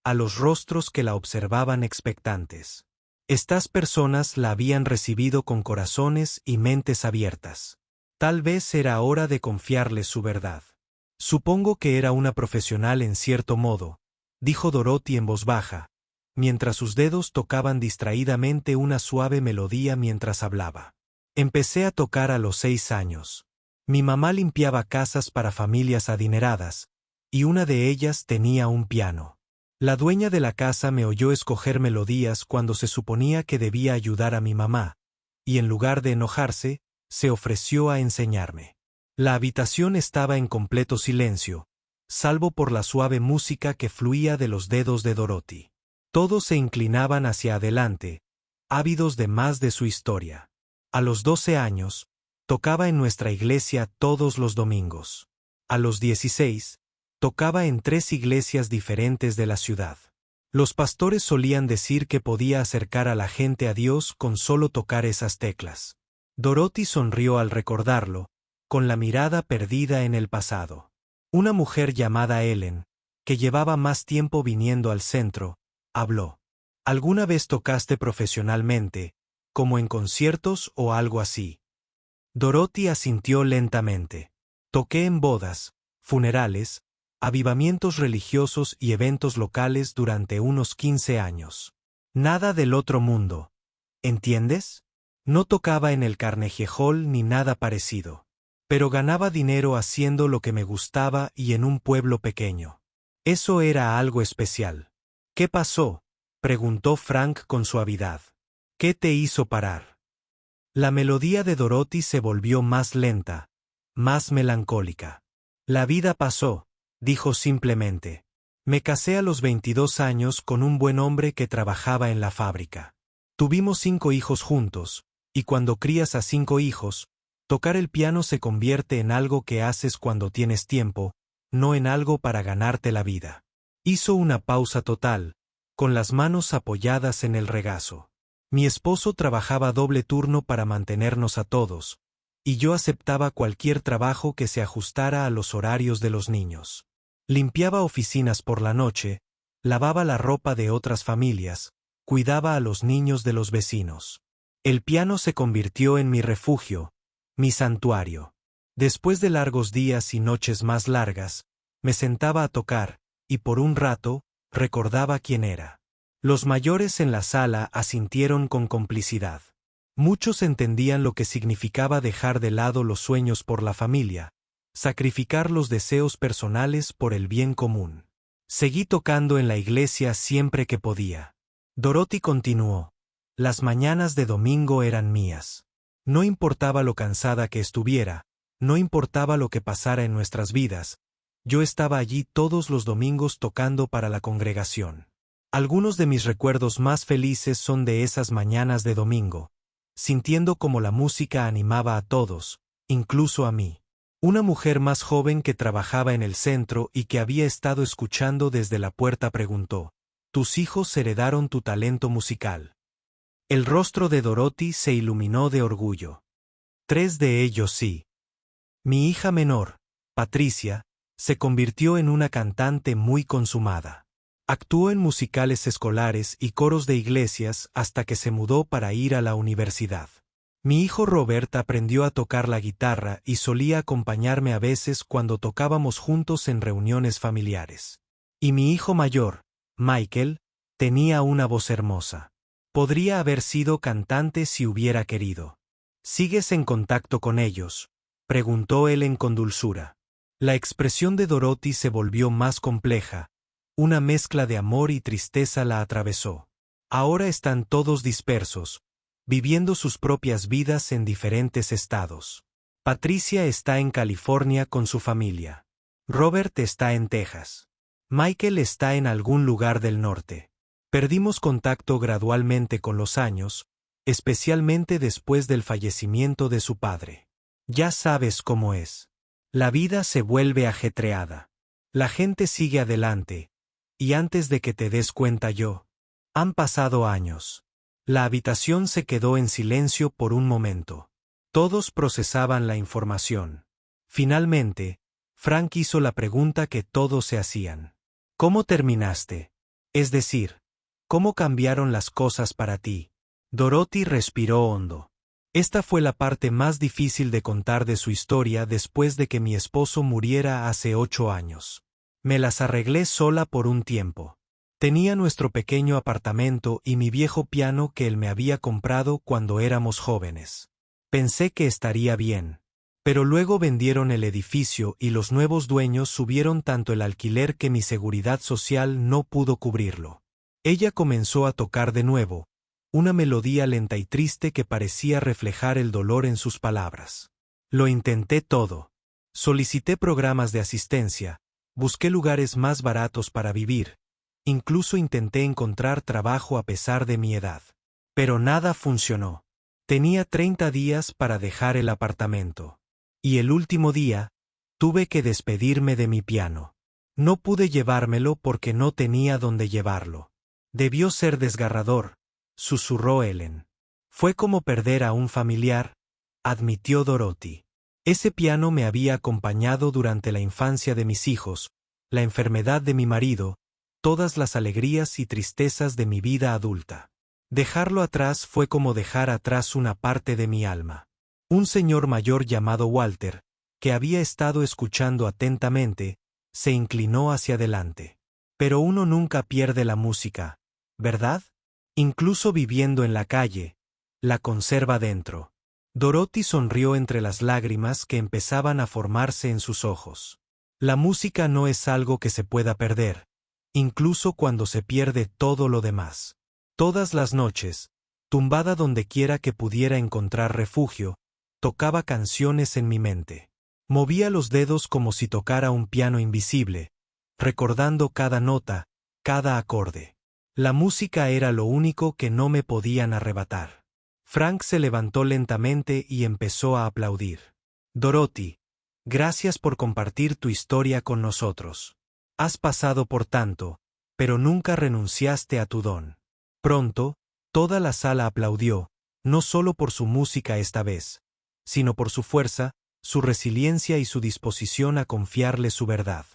Speaker 1: a los rostros que la observaban expectantes. Estas personas la habían recibido con corazones y mentes abiertas. Tal vez era hora de confiarles su verdad. Supongo que era una profesional en cierto modo, dijo Dorothy en voz baja, mientras sus dedos tocaban distraídamente una suave melodía mientras hablaba. Empecé a tocar a los 6 años. Mi mamá limpiaba casas para familias adineradas, y una de ellas tenía un piano. La dueña de la casa me oyó escoger melodías cuando se suponía que debía ayudar a mi mamá, y en lugar de enojarse, se ofreció a enseñarme. La habitación estaba en completo silencio, salvo por la suave música que fluía de los dedos de Dorothy. Todos se inclinaban hacia adelante, ávidos de más de su historia. A los 12 años, tocaba en nuestra iglesia todos los domingos. A los 16, tocaba en 3 iglesias diferentes de la ciudad. Los pastores solían decir que podía acercar a la gente a Dios con solo tocar esas teclas. Dorothy sonrió al recordarlo, con la mirada perdida en el pasado. Una mujer llamada Ellen, que llevaba más tiempo viniendo al centro, habló. ¿Alguna vez tocaste profesionalmente, como en conciertos o algo así? Dorothy asintió lentamente. Toqué en bodas, funerales, avivamientos religiosos y eventos locales durante unos 15 años. Nada del otro mundo. ¿Entiendes? No tocaba en el Carnegie Hall ni nada parecido. Pero ganaba dinero haciendo lo que me gustaba y en un pueblo pequeño. Eso era algo especial. ¿Qué pasó?, preguntó Frank con suavidad. ¿Qué te hizo parar? La melodía de Dorothy se volvió más lenta, más melancólica. La vida pasó, dijo simplemente. Me casé a los 22 años con un buen hombre que trabajaba en la fábrica. Tuvimos 5 hijos juntos, y cuando crías a 5 hijos, tocar el piano se convierte en algo que haces cuando tienes tiempo, no en algo para ganarte la vida. Hizo una pausa total, con las manos apoyadas en el regazo. Mi esposo trabajaba doble turno para mantenernos a todos, y yo aceptaba cualquier trabajo que se ajustara a los horarios de los niños. Limpiaba oficinas por la noche, lavaba la ropa de otras familias, cuidaba a los niños de los vecinos. El piano se convirtió en mi refugio, mi santuario. Después de largos días y noches más largas, me sentaba a tocar, y por un rato, recordaba quién era. Los mayores en la sala asintieron con complicidad. Muchos entendían lo que significaba dejar de lado los sueños por la familia, sacrificar los deseos personales por el bien común. Seguí tocando en la iglesia siempre que podía. Dorothy continuó. Las mañanas de domingo eran mías. No importaba lo cansada que estuviera, no importaba lo que pasara en nuestras vidas, yo estaba allí todos los domingos tocando para la congregación. Algunos de mis recuerdos más felices son de esas mañanas de domingo, sintiendo como la música animaba a todos, incluso a mí. Una mujer más joven que trabajaba en el centro y que había estado escuchando desde la puerta preguntó: «¿Tus hijos heredaron tu talento musical?». El rostro de Dorothy se iluminó de orgullo. 3 de ellos sí. Mi hija menor, Patricia, se convirtió en una cantante muy consumada. Actuó en musicales escolares y coros de iglesias hasta que se mudó para ir a la universidad. Mi hijo Robert aprendió a tocar la guitarra y solía acompañarme a veces cuando tocábamos juntos en reuniones familiares. Y mi hijo mayor, Michael, tenía una voz hermosa. Podría haber sido cantante si hubiera querido. ¿Sigues en contacto con ellos?, preguntó Ellen con dulzura. La expresión de Dorothy se volvió más compleja. Una mezcla de amor y tristeza la atravesó. Ahora están todos dispersos, viviendo sus propias vidas en diferentes estados. Patricia está en California con su familia. Robert está en Texas. Michael está en algún lugar del norte. Perdimos contacto gradualmente con los años, especialmente después del fallecimiento de su padre. Ya sabes cómo es. La vida se vuelve ajetreada. La gente sigue adelante, y antes de que te des cuenta han pasado años. La habitación se quedó en silencio por un momento. Todos procesaban la información. Finalmente, Frank hizo la pregunta que todos se hacían. ¿Cómo terminaste? Es decir, ¿cómo cambiaron las cosas para ti? Dorothy respiró hondo. Esta fue la parte más difícil de contar de su historia después de que mi esposo muriera hace 8 años. Me las arreglé sola por un tiempo. Tenía nuestro pequeño apartamento y mi viejo piano que él me había comprado cuando éramos jóvenes. Pensé que estaría bien. Pero luego vendieron el edificio y los nuevos dueños subieron tanto el alquiler que mi seguridad social no pudo cubrirlo. Ella comenzó a tocar de nuevo, una melodía lenta y triste que parecía reflejar el dolor en sus palabras. Lo intenté todo. Solicité programas de asistencia, busqué lugares más baratos para vivir, incluso intenté encontrar trabajo a pesar de mi edad. Pero nada funcionó. Tenía 30 días para dejar el apartamento. Y el último día, tuve que despedirme de mi piano. No pude llevármelo porque no tenía dónde llevarlo. Debió ser desgarrador, susurró Ellen. Fue como perder a un familiar, admitió Dorothy. Ese piano me había acompañado durante la infancia de mis hijos, la enfermedad de mi marido, todas las alegrías y tristezas de mi vida adulta. Dejarlo atrás fue como dejar atrás una parte de mi alma. Un señor mayor llamado Walter, que había estado escuchando atentamente, se inclinó hacia adelante. Pero uno nunca pierde la música, ¿verdad? Incluso viviendo en la calle, la conserva dentro. Dorothy sonrió entre las lágrimas que empezaban a formarse en sus ojos. La música no es algo que se pueda perder, incluso cuando se pierde todo lo demás. Todas las noches, tumbada donde quiera que pudiera encontrar refugio, tocaba canciones en mi mente. Movía los dedos como si tocara un piano invisible, recordando cada nota, cada acorde. La música era lo único que no me podían arrebatar. Frank se levantó lentamente y empezó a aplaudir. Dorothy, gracias por compartir tu historia con nosotros. Has pasado por tanto, pero nunca renunciaste a tu don. Pronto, toda la sala aplaudió, no solo por su música esta vez, sino por su fuerza, su resiliencia y su disposición a confiarle su verdad.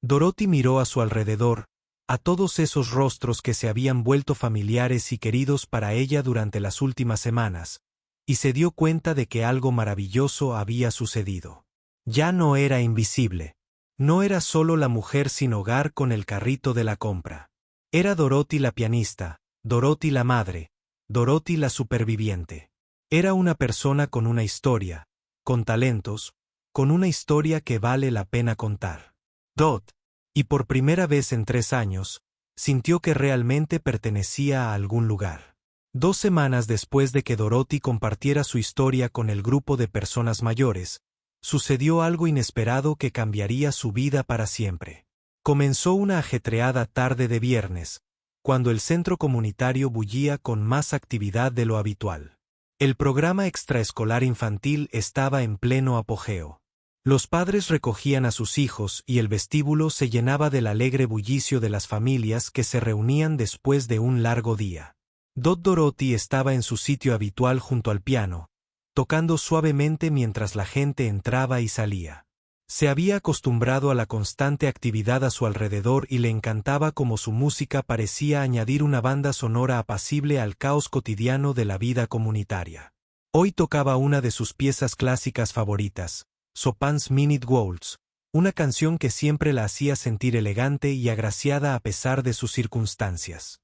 Speaker 1: Dorothy miró a su alrededor, a todos esos rostros que se habían vuelto familiares y queridos para ella durante las últimas semanas, y se dio cuenta de que algo maravilloso había sucedido. Ya no era invisible. No era solo la mujer sin hogar con el carrito de la compra. Era Dorothy la pianista, Dorothy la madre, Dorothy la superviviente. Era una persona con una historia, con talentos, con una historia que vale la pena contar. Dot. Y por primera vez en 3 años, sintió que realmente pertenecía a algún lugar. 2 semanas después de que Dorothy compartiera su historia con el grupo de personas mayores, sucedió algo inesperado que cambiaría su vida para siempre. Comenzó una ajetreada tarde de viernes, cuando el centro comunitario bullía con más actividad de lo habitual. El programa extraescolar infantil estaba en pleno apogeo. Los padres recogían a sus hijos y el vestíbulo se llenaba del alegre bullicio de las familias que se reunían después de un largo día. Dorothy estaba en su sitio habitual junto al piano, tocando suavemente mientras la gente entraba y salía. Se había acostumbrado a la constante actividad a su alrededor y le encantaba cómo su música parecía añadir una banda sonora apacible al caos cotidiano de la vida comunitaria. Hoy tocaba una de sus piezas clásicas favoritas, Chopin's Minute Waltz, una canción que siempre la hacía sentir elegante y agraciada a pesar de sus circunstancias.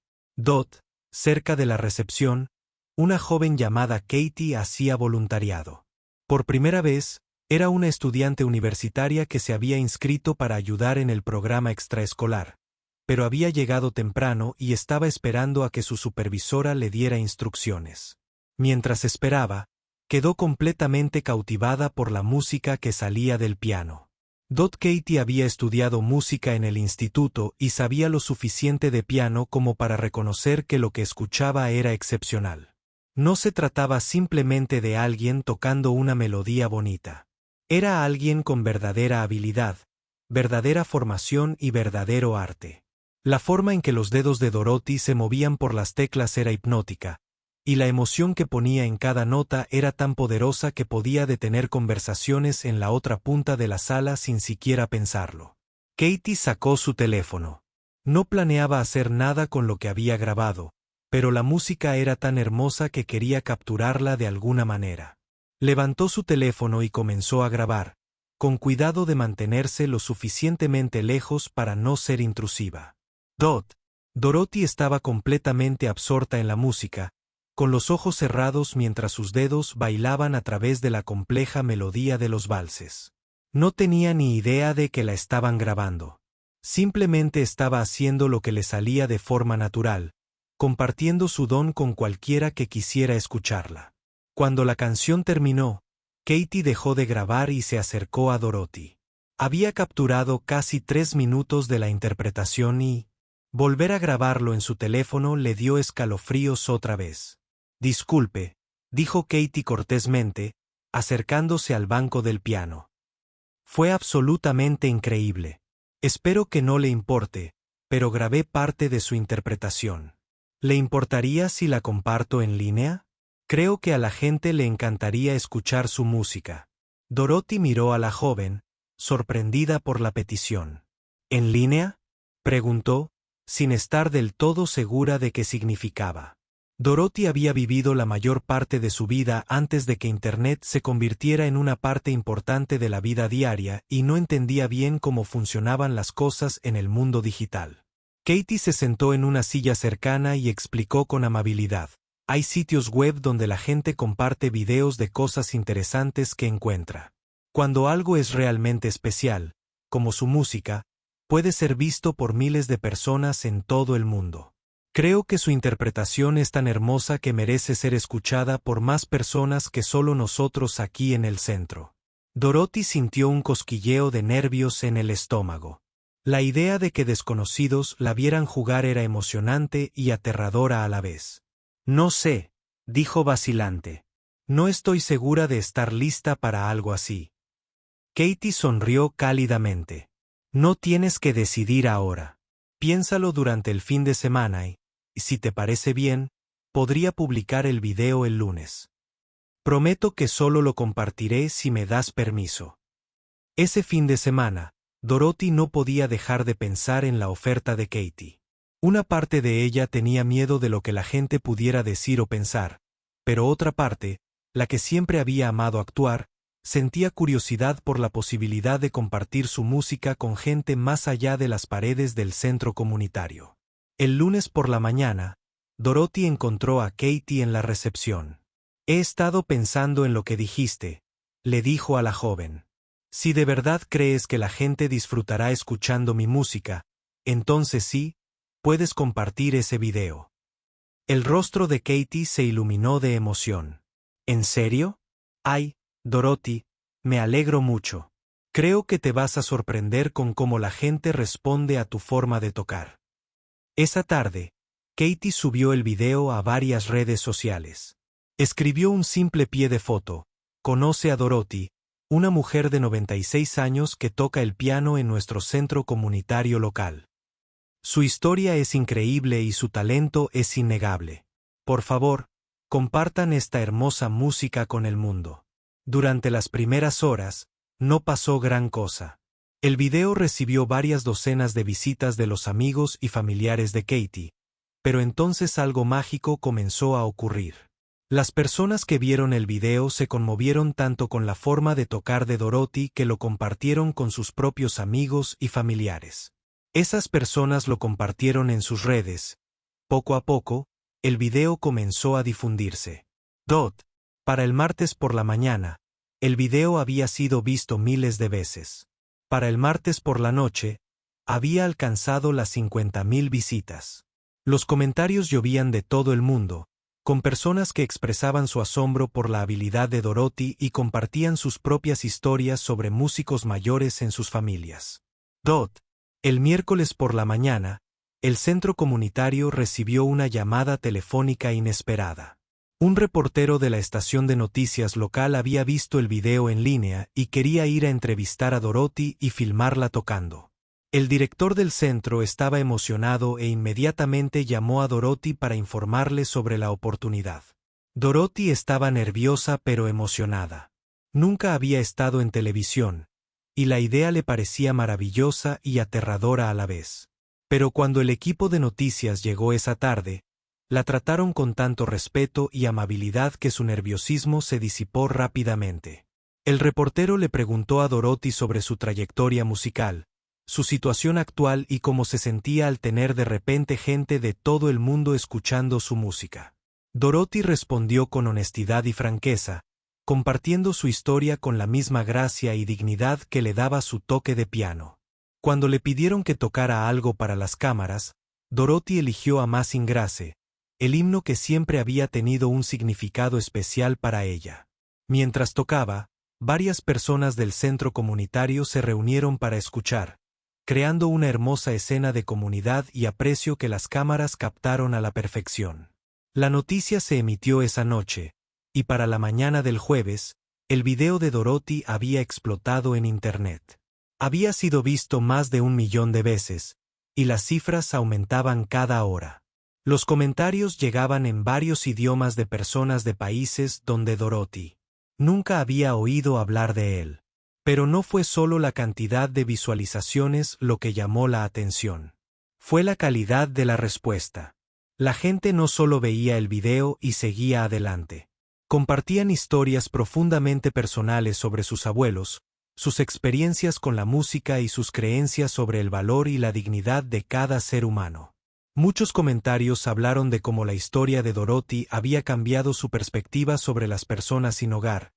Speaker 1: Cerca de la recepción, una joven llamada Katie hacía voluntariado. Por primera vez, era una estudiante universitaria que se había inscrito para ayudar en el programa extraescolar, pero había llegado temprano y estaba esperando a que su supervisora le diera instrucciones. Mientras esperaba, quedó completamente cautivada por la música que salía del piano. Katie había estudiado música en el instituto y sabía lo suficiente de piano como para reconocer que lo que escuchaba era excepcional. No se trataba simplemente de alguien tocando una melodía bonita. Era alguien con verdadera habilidad, verdadera formación y verdadero arte. La forma en que los dedos de Dorothy se movían por las teclas era hipnótica, y la emoción que ponía en cada nota era tan poderosa que podía detener conversaciones en la otra punta de la sala sin siquiera pensarlo. Katie sacó su teléfono. No planeaba hacer nada con lo que había grabado, pero la música era tan hermosa que quería capturarla de alguna manera. Levantó su teléfono y comenzó a grabar, con cuidado de mantenerse lo suficientemente lejos para no ser intrusiva. Dorothy estaba completamente absorta en la música, con los ojos cerrados mientras sus dedos bailaban a través de la compleja melodía de los valses. No tenía ni idea de que la estaban grabando. Simplemente estaba haciendo lo que le salía de forma natural, compartiendo su don con cualquiera que quisiera escucharla. Cuando la canción terminó, Katie dejó de grabar y se acercó a Dorothy. Había capturado casi 3 minutos de la interpretación y volver a grabarlo en su teléfono le dio escalofríos otra vez. Disculpe, dijo Katie cortésmente, acercándose al banco del piano. Fue absolutamente increíble. Espero que no le importe, pero grabé parte de su interpretación. ¿Le importaría si la comparto en línea? Creo que a la gente le encantaría escuchar su música. Dorothy miró a la joven, sorprendida por la petición. ¿En línea?, preguntó, sin estar del todo segura de qué significaba. Dorothy había vivido la mayor parte de su vida antes de que Internet se convirtiera en una parte importante de la vida diaria y no entendía bien cómo funcionaban las cosas en el mundo digital. Katie se sentó en una silla cercana y explicó con amabilidad. Hay sitios web donde la gente comparte videos de cosas interesantes que encuentra. Cuando algo es realmente especial, como su música, puede ser visto por miles de personas en todo el mundo. Creo que su interpretación es tan hermosa que merece ser escuchada por más personas que solo nosotros aquí en el centro. Dorothy sintió un cosquilleo de nervios en el estómago. La idea de que desconocidos la vieran jugar era emocionante y aterradora a la vez. No sé, dijo vacilante. No estoy segura de estar lista para algo así. Katie sonrió cálidamente. No tienes que decidir ahora. Piénsalo durante el fin de semana y, si te parece bien, podría publicar el video el lunes. Prometo que solo lo compartiré si me das permiso. Ese fin de semana, Dorothy no podía dejar de pensar en la oferta de Katie. Una parte de ella tenía miedo de lo que la gente pudiera decir o pensar, pero otra parte, la que siempre había amado actuar, sentía curiosidad por la posibilidad de compartir su música con gente más allá de las paredes del centro comunitario. El lunes por la mañana, Dorothy encontró a Katie en la recepción. «He estado pensando en lo que dijiste», le dijo a la joven. «Si de verdad crees que la gente disfrutará escuchando mi música, entonces sí, puedes compartir ese video». El rostro de Katie se iluminó de emoción. «¿En serio? Ay, Dorothy, me alegro mucho. Creo que te vas a sorprender con cómo la gente responde a tu forma de tocar». Esa tarde, Katie subió el video a varias redes sociales. Escribió un simple pie de foto: «Conoce a Dorothy, una mujer de 96 años que toca el piano en nuestro centro comunitario local. Su historia es increíble y su talento es innegable. Por favor, compartan esta hermosa música con el mundo». Durante las primeras horas, no pasó gran cosa. El video recibió varias docenas de visitas de los amigos y familiares de Katie, pero entonces algo mágico comenzó a ocurrir. Las personas que vieron el video se conmovieron tanto con la forma de tocar de Dorothy que lo compartieron con sus propios amigos y familiares. Esas personas lo compartieron en sus redes. Poco a poco, el video comenzó a difundirse. Para el martes por la mañana, el video había sido visto miles de veces. Para el martes por la noche, había alcanzado las 50.000 visitas. Los comentarios llovían de todo el mundo, con personas que expresaban su asombro por la habilidad de Dorothy y compartían sus propias historias sobre músicos mayores en sus familias. El miércoles por la mañana, el centro comunitario recibió una llamada telefónica inesperada. Un reportero de la estación de noticias local había visto el video en línea y quería ir a entrevistar a Dorothy y filmarla tocando. El director del centro estaba emocionado e inmediatamente llamó a Dorothy para informarle sobre la oportunidad. Dorothy estaba nerviosa pero emocionada. Nunca había estado en televisión, y la idea le parecía maravillosa y aterradora a la vez. Pero cuando el equipo de noticias llegó esa tarde, la trataron con tanto respeto y amabilidad que su nerviosismo se disipó rápidamente. El reportero le preguntó a Dorothy sobre su trayectoria musical, su situación actual y cómo se sentía al tener de repente gente de todo el mundo escuchando su música. Dorothy respondió con honestidad y franqueza, compartiendo su historia con la misma gracia y dignidad que le daba su toque de piano. Cuando le pidieron que tocara algo para las cámaras, Dorothy eligió Amazing Grace, el himno que siempre había tenido un significado especial para ella. Mientras tocaba, varias personas del centro comunitario se reunieron para escuchar, creando una hermosa escena de comunidad y aprecio que las cámaras captaron a la perfección. La noticia se emitió esa noche, y para la mañana del jueves, el video de Dorothy había explotado en Internet. Había sido visto más de 1 millón de veces, y las cifras aumentaban cada hora. Los comentarios llegaban en varios idiomas de personas de países donde Dorothy nunca había oído hablar de él. Pero no fue solo la cantidad de visualizaciones lo que llamó la atención. Fue la calidad de la respuesta. La gente no solo veía el video y seguía adelante. Compartían historias profundamente personales sobre sus abuelos, sus experiencias con la música y sus creencias sobre el valor y la dignidad de cada ser humano. Muchos comentarios hablaron de cómo la historia de Dorothy había cambiado su perspectiva sobre las personas sin hogar,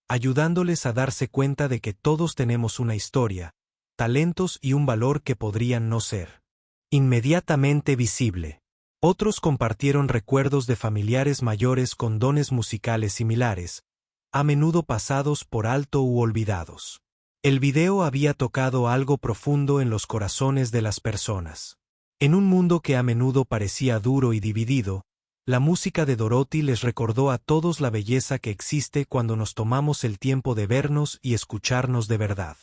Speaker 1: ayudándoles a darse cuenta de que todos tenemos una historia, talentos y un valor que podrían no ser inmediatamente visible. Otros compartieron recuerdos de familiares mayores con dones musicales similares, a menudo pasados por alto u olvidados. El video había tocado algo profundo en los corazones de las personas. En un mundo que a menudo parecía duro y dividido, la música de Dorothy les recordó a todos la belleza que existe cuando nos tomamos el tiempo de vernos y escucharnos de verdad.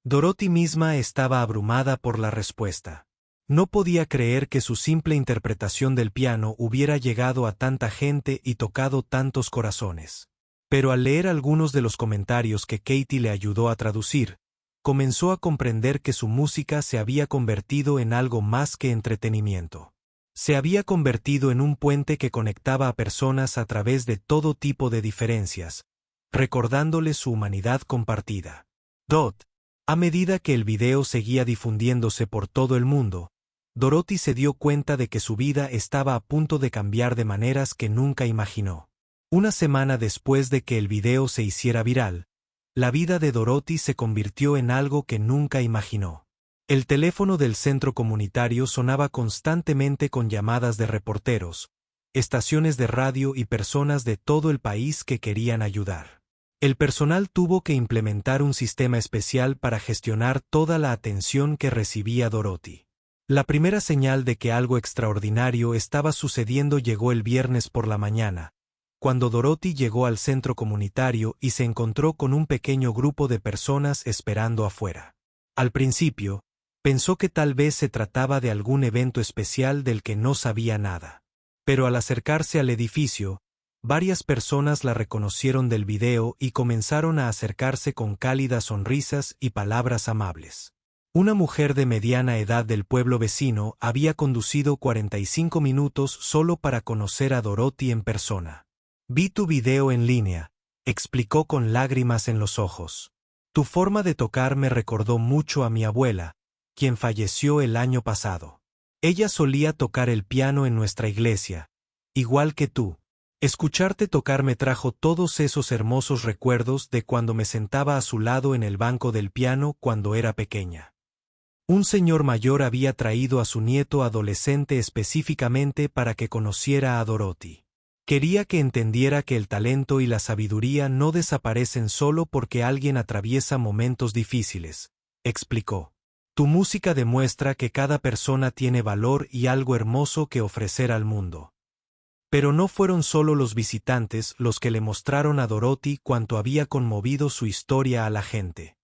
Speaker 1: Dorothy misma estaba abrumada por la respuesta. No podía creer que su simple interpretación del piano hubiera llegado a tanta gente y tocado tantos corazones. Pero al leer algunos de los comentarios que Katie le ayudó a traducir, comenzó a comprender que su música se había convertido en algo más que entretenimiento. Se había convertido en un puente que conectaba a personas a través de todo tipo de diferencias, recordándoles su humanidad compartida. A medida que el video seguía difundiéndose por todo el mundo, Dorothy se dio cuenta de que su vida estaba a punto de cambiar de maneras que nunca imaginó. Una semana después de que el video se hiciera viral, la vida de Dorothy se convirtió en algo que nunca imaginó. El teléfono del centro comunitario sonaba constantemente con llamadas de reporteros, estaciones de radio y personas de todo el país que querían ayudar. El personal tuvo que implementar un sistema especial para gestionar toda la atención que recibía Dorothy. La primera señal de que algo extraordinario estaba sucediendo llegó el viernes por la mañana, cuando Dorothy llegó al centro comunitario y se encontró con un pequeño grupo de personas esperando afuera. Al principio, pensó que tal vez se trataba de algún evento especial del que no sabía nada. Pero al acercarse al edificio, varias personas la reconocieron del video y comenzaron a acercarse con cálidas sonrisas y palabras amables. Una mujer de mediana edad del pueblo vecino había conducido 45 minutos solo para conocer a Dorothy en persona. Vi tu video en línea, explicó con lágrimas en los ojos. Tu forma de tocar me recordó mucho a mi abuela, quien falleció el año pasado. Ella solía tocar el piano en nuestra iglesia, igual que tú. Escucharte tocar me trajo todos esos hermosos recuerdos de cuando me sentaba a su lado en el banco del piano cuando era pequeña. Un señor mayor había traído a su nieto adolescente específicamente para que conociera a Dorothy. Quería que entendiera que el talento y la sabiduría no desaparecen solo porque alguien atraviesa momentos difíciles, explicó. Tu música demuestra que cada persona tiene valor y algo hermoso que ofrecer al mundo. Pero no fueron solo los visitantes los que le mostraron a Dorothy cuánto había conmovido su historia a la gente.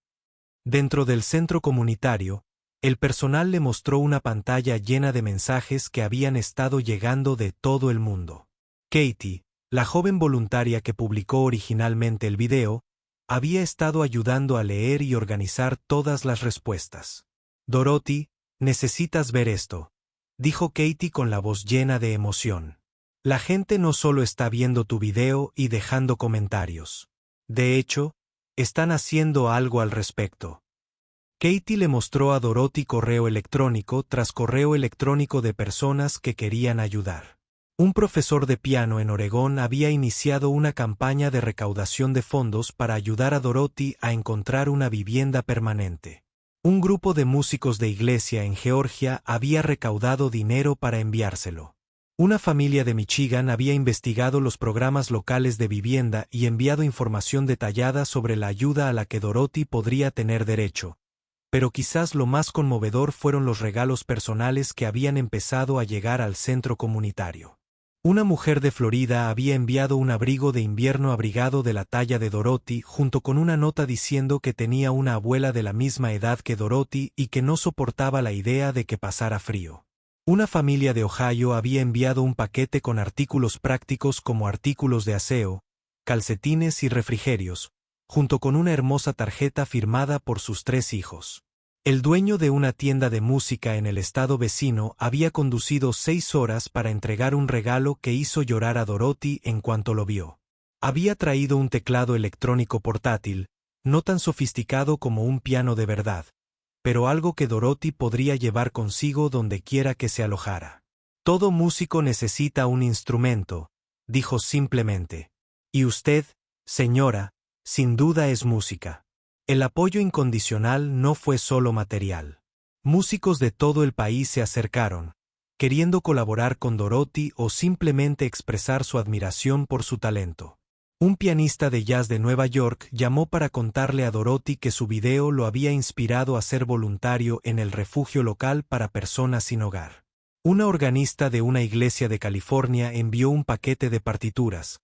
Speaker 1: Dentro del centro comunitario, el personal le mostró una pantalla llena de mensajes que habían estado llegando de todo el mundo. Katie, la joven voluntaria que publicó originalmente el video, había estado ayudando a leer y organizar todas las respuestas. Dorothy, necesitas ver esto, dijo Katie con la voz llena de emoción. La gente no solo está viendo tu video y dejando comentarios. De hecho, están haciendo algo al respecto. Katie le mostró a Dorothy correo electrónico tras correo electrónico de personas que querían ayudar. Un profesor de piano en Oregón había iniciado una campaña de recaudación de fondos para ayudar a Dorothy a encontrar una vivienda permanente. Un grupo de músicos de iglesia en Georgia había recaudado dinero para enviárselo. Una familia de Michigan había investigado los programas locales de vivienda y enviado información detallada sobre la ayuda a la que Dorothy podría tener derecho. Pero quizás lo más conmovedor fueron los regalos personales que habían empezado a llegar al centro comunitario. Una mujer de Florida había enviado un abrigo de invierno abrigado de la talla de Dorothy junto con una nota diciendo que tenía una abuela de la misma edad que Dorothy y que no soportaba la idea de que pasara frío. Una familia de Ohio había enviado un paquete con artículos prácticos como artículos de aseo, calcetines y refrigerios, junto con una hermosa tarjeta firmada por sus 3 hijos. El dueño de una tienda de música en el estado vecino había conducido 6 horas para entregar un regalo que hizo llorar a Dorothy en cuanto lo vio. Había traído un teclado electrónico portátil, no tan sofisticado como un piano de verdad, pero algo que Dorothy podría llevar consigo donde quiera que se alojara. Todo músico necesita un instrumento, dijo simplemente. Y usted, señora, sin duda es música. El apoyo incondicional no fue solo material. Músicos de todo el país se acercaron, queriendo colaborar con Dorothy o simplemente expresar su admiración por su talento. Un pianista de jazz de Nueva York llamó para contarle a Dorothy que su video lo había inspirado a ser voluntario en el refugio local para personas sin hogar. Una organista de una iglesia de California envió un paquete de partituras,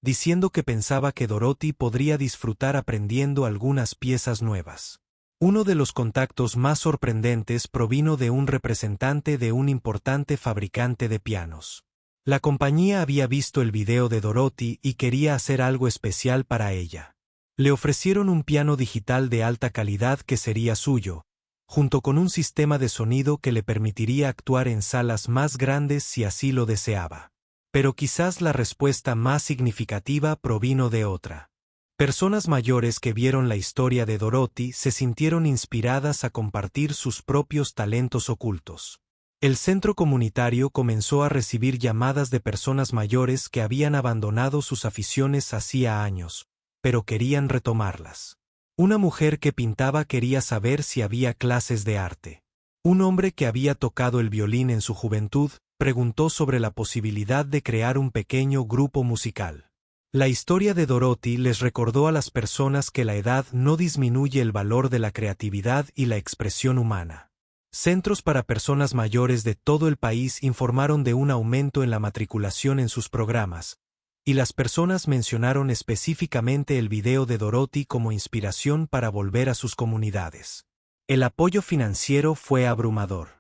Speaker 1: diciendo que pensaba que Dorothy podría disfrutar aprendiendo algunas piezas nuevas. Uno de los contactos más sorprendentes provino de un representante de un importante fabricante de pianos. La compañía había visto el video de Dorothy y quería hacer algo especial para ella. Le ofrecieron un piano digital de alta calidad que sería suyo, junto con un sistema de sonido que le permitiría actuar en salas más grandes si así lo deseaba. Pero quizás la respuesta más significativa provino de otra. Personas mayores que vieron la historia de Dorothy se sintieron inspiradas a compartir sus propios talentos ocultos. El centro comunitario comenzó a recibir llamadas de personas mayores que habían abandonado sus aficiones hacía años, pero querían retomarlas. Una mujer que pintaba quería saber si había clases de arte. Un hombre que había tocado el violín en su juventud preguntó sobre la posibilidad de crear un pequeño grupo musical. La historia de Dorothy les recordó a las personas que la edad no disminuye el valor de la creatividad y la expresión humana. Centros para personas mayores de todo el país informaron de un aumento en la matriculación en sus programas, y las personas mencionaron específicamente el video de Dorothy como inspiración para volver a sus comunidades. El apoyo financiero fue abrumador.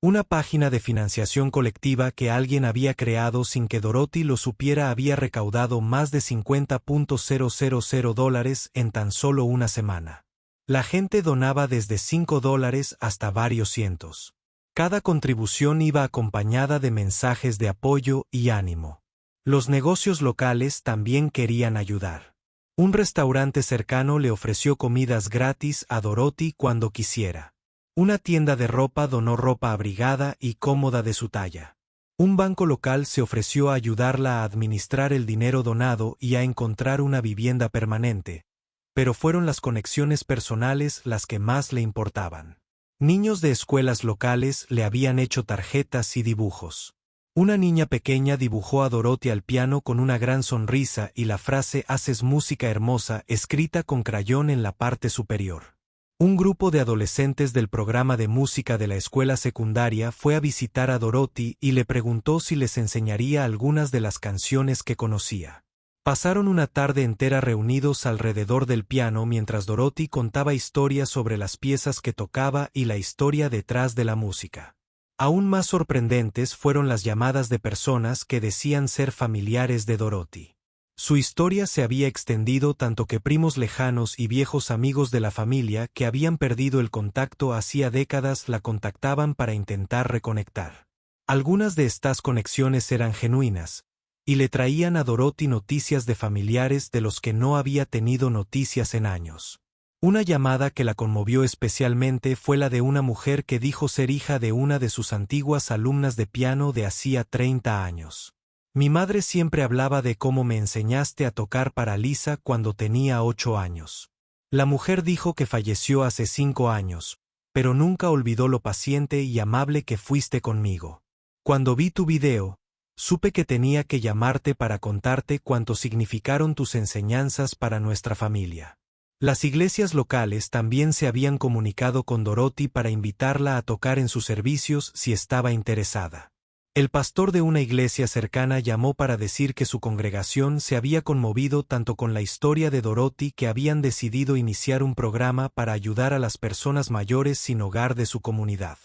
Speaker 1: Una página de financiación colectiva que alguien había creado sin que Dorothy lo supiera había recaudado más de $50,000 en tan solo una semana. La gente donaba desde $5 hasta varios cientos. Cada contribución iba acompañada de mensajes de apoyo y ánimo. Los negocios locales también querían ayudar. Un restaurante cercano le ofreció comidas gratis a Dorothy cuando quisiera. Una tienda de ropa donó ropa abrigada y cómoda de su talla. Un banco local se ofreció a ayudarla a administrar el dinero donado y a encontrar una vivienda permanente, pero fueron las conexiones personales las que más le importaban. Niños de escuelas locales le habían hecho tarjetas y dibujos. Una niña pequeña dibujó a Dorothy al piano con una gran sonrisa y la frase «Haces música hermosa» escrita con crayón en la parte superior. Un grupo de adolescentes del programa de música de la escuela secundaria fue a visitar a Dorothy y le preguntó si les enseñaría algunas de las canciones que conocía. Pasaron una tarde entera reunidos alrededor del piano mientras Dorothy contaba historias sobre las piezas que tocaba y la historia detrás de la música. Aún más sorprendentes fueron las llamadas de personas que decían ser familiares de Dorothy. Su historia se había extendido tanto que primos lejanos y viejos amigos de la familia que habían perdido el contacto hacía décadas la contactaban para intentar reconectar. Algunas de estas conexiones eran genuinas, y le traían a Dorothy noticias de familiares de los que no había tenido noticias en años. Una llamada que la conmovió especialmente fue la de una mujer que dijo ser hija de una de sus antiguas alumnas de piano de hacía 30 años. Mi madre siempre hablaba de cómo me enseñaste a tocar para Lisa cuando tenía 8 años. La mujer dijo que falleció hace 5 años, pero nunca olvidó lo paciente y amable que fuiste conmigo. Cuando vi tu video, supe que tenía que llamarte para contarte cuánto significaron tus enseñanzas para nuestra familia. Las iglesias locales también se habían comunicado con Dorothy para invitarla a tocar en sus servicios si estaba interesada. El pastor de una iglesia cercana llamó para decir que su congregación se había conmovido tanto con la historia de Dorothy que habían decidido iniciar un programa para ayudar a las personas mayores sin hogar de su comunidad.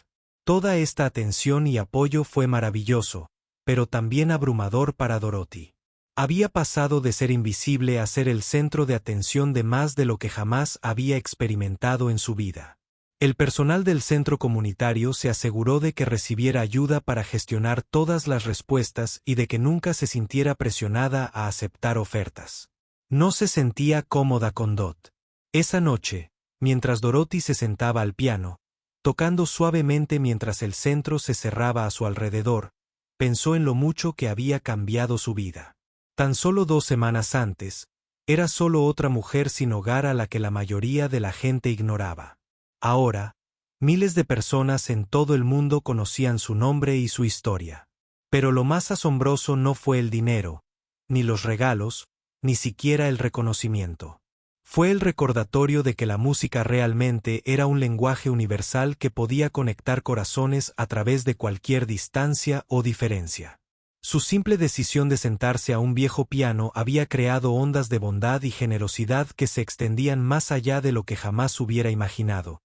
Speaker 1: Toda esta atención y apoyo fue maravilloso, pero también abrumador para Dorothy. Había pasado de ser invisible a ser el centro de atención de más de lo que jamás había experimentado en su vida. El personal del centro comunitario se aseguró de que recibiera ayuda para gestionar todas las respuestas y de que nunca se sintiera presionada a aceptar ofertas. No se sentía cómoda con Dot. Esa noche, mientras Dorothy se sentaba al piano, tocando suavemente mientras el centro se cerraba a su alrededor, pensó en lo mucho que había cambiado su vida. Tan solo 2 semanas antes, era solo otra mujer sin hogar a la que la mayoría de la gente ignoraba. Ahora, miles de personas en todo el mundo conocían su nombre y su historia. Pero lo más asombroso no fue el dinero, ni los regalos, ni siquiera el reconocimiento. Fue el recordatorio de que la música realmente era un lenguaje universal que podía conectar corazones a través de cualquier distancia o diferencia. Su simple decisión de sentarse a un viejo piano había creado ondas de bondad y generosidad que se extendían más allá de lo que jamás hubiera imaginado.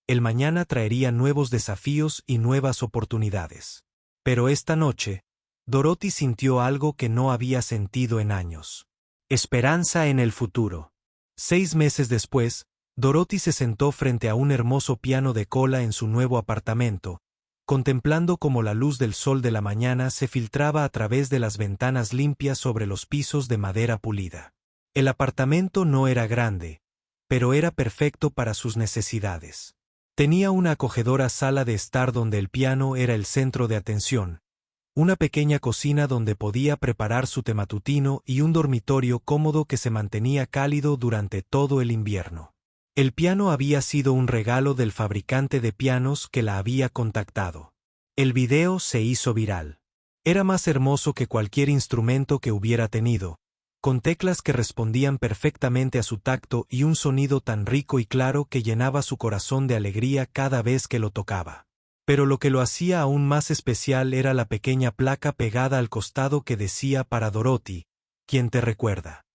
Speaker 1: El mañana traería nuevos desafíos y nuevas oportunidades. Pero esta noche, Dorothy sintió algo que no había sentido en años. Esperanza en el futuro. 6 meses después, Dorothy se sentó frente a un hermoso piano de cola en su nuevo apartamento, contemplando cómo la luz del sol de la mañana se filtraba a través de las ventanas limpias sobre los pisos de madera pulida. El apartamento no era grande, pero era perfecto para sus necesidades. Tenía una acogedora sala de estar donde el piano era el centro de atención, una pequeña cocina donde podía preparar su té matutino y un dormitorio cómodo que se mantenía cálido durante todo el invierno. El piano había sido un regalo del fabricante de pianos que la había contactado. El video se hizo viral. Era más hermoso que cualquier instrumento que hubiera tenido, con teclas que respondían perfectamente a su tacto y un sonido tan rico y claro que llenaba su corazón de alegría cada vez que lo tocaba. Pero lo que lo hacía aún más especial era la pequeña placa pegada al costado que decía para Dorothy, quien te recuerda.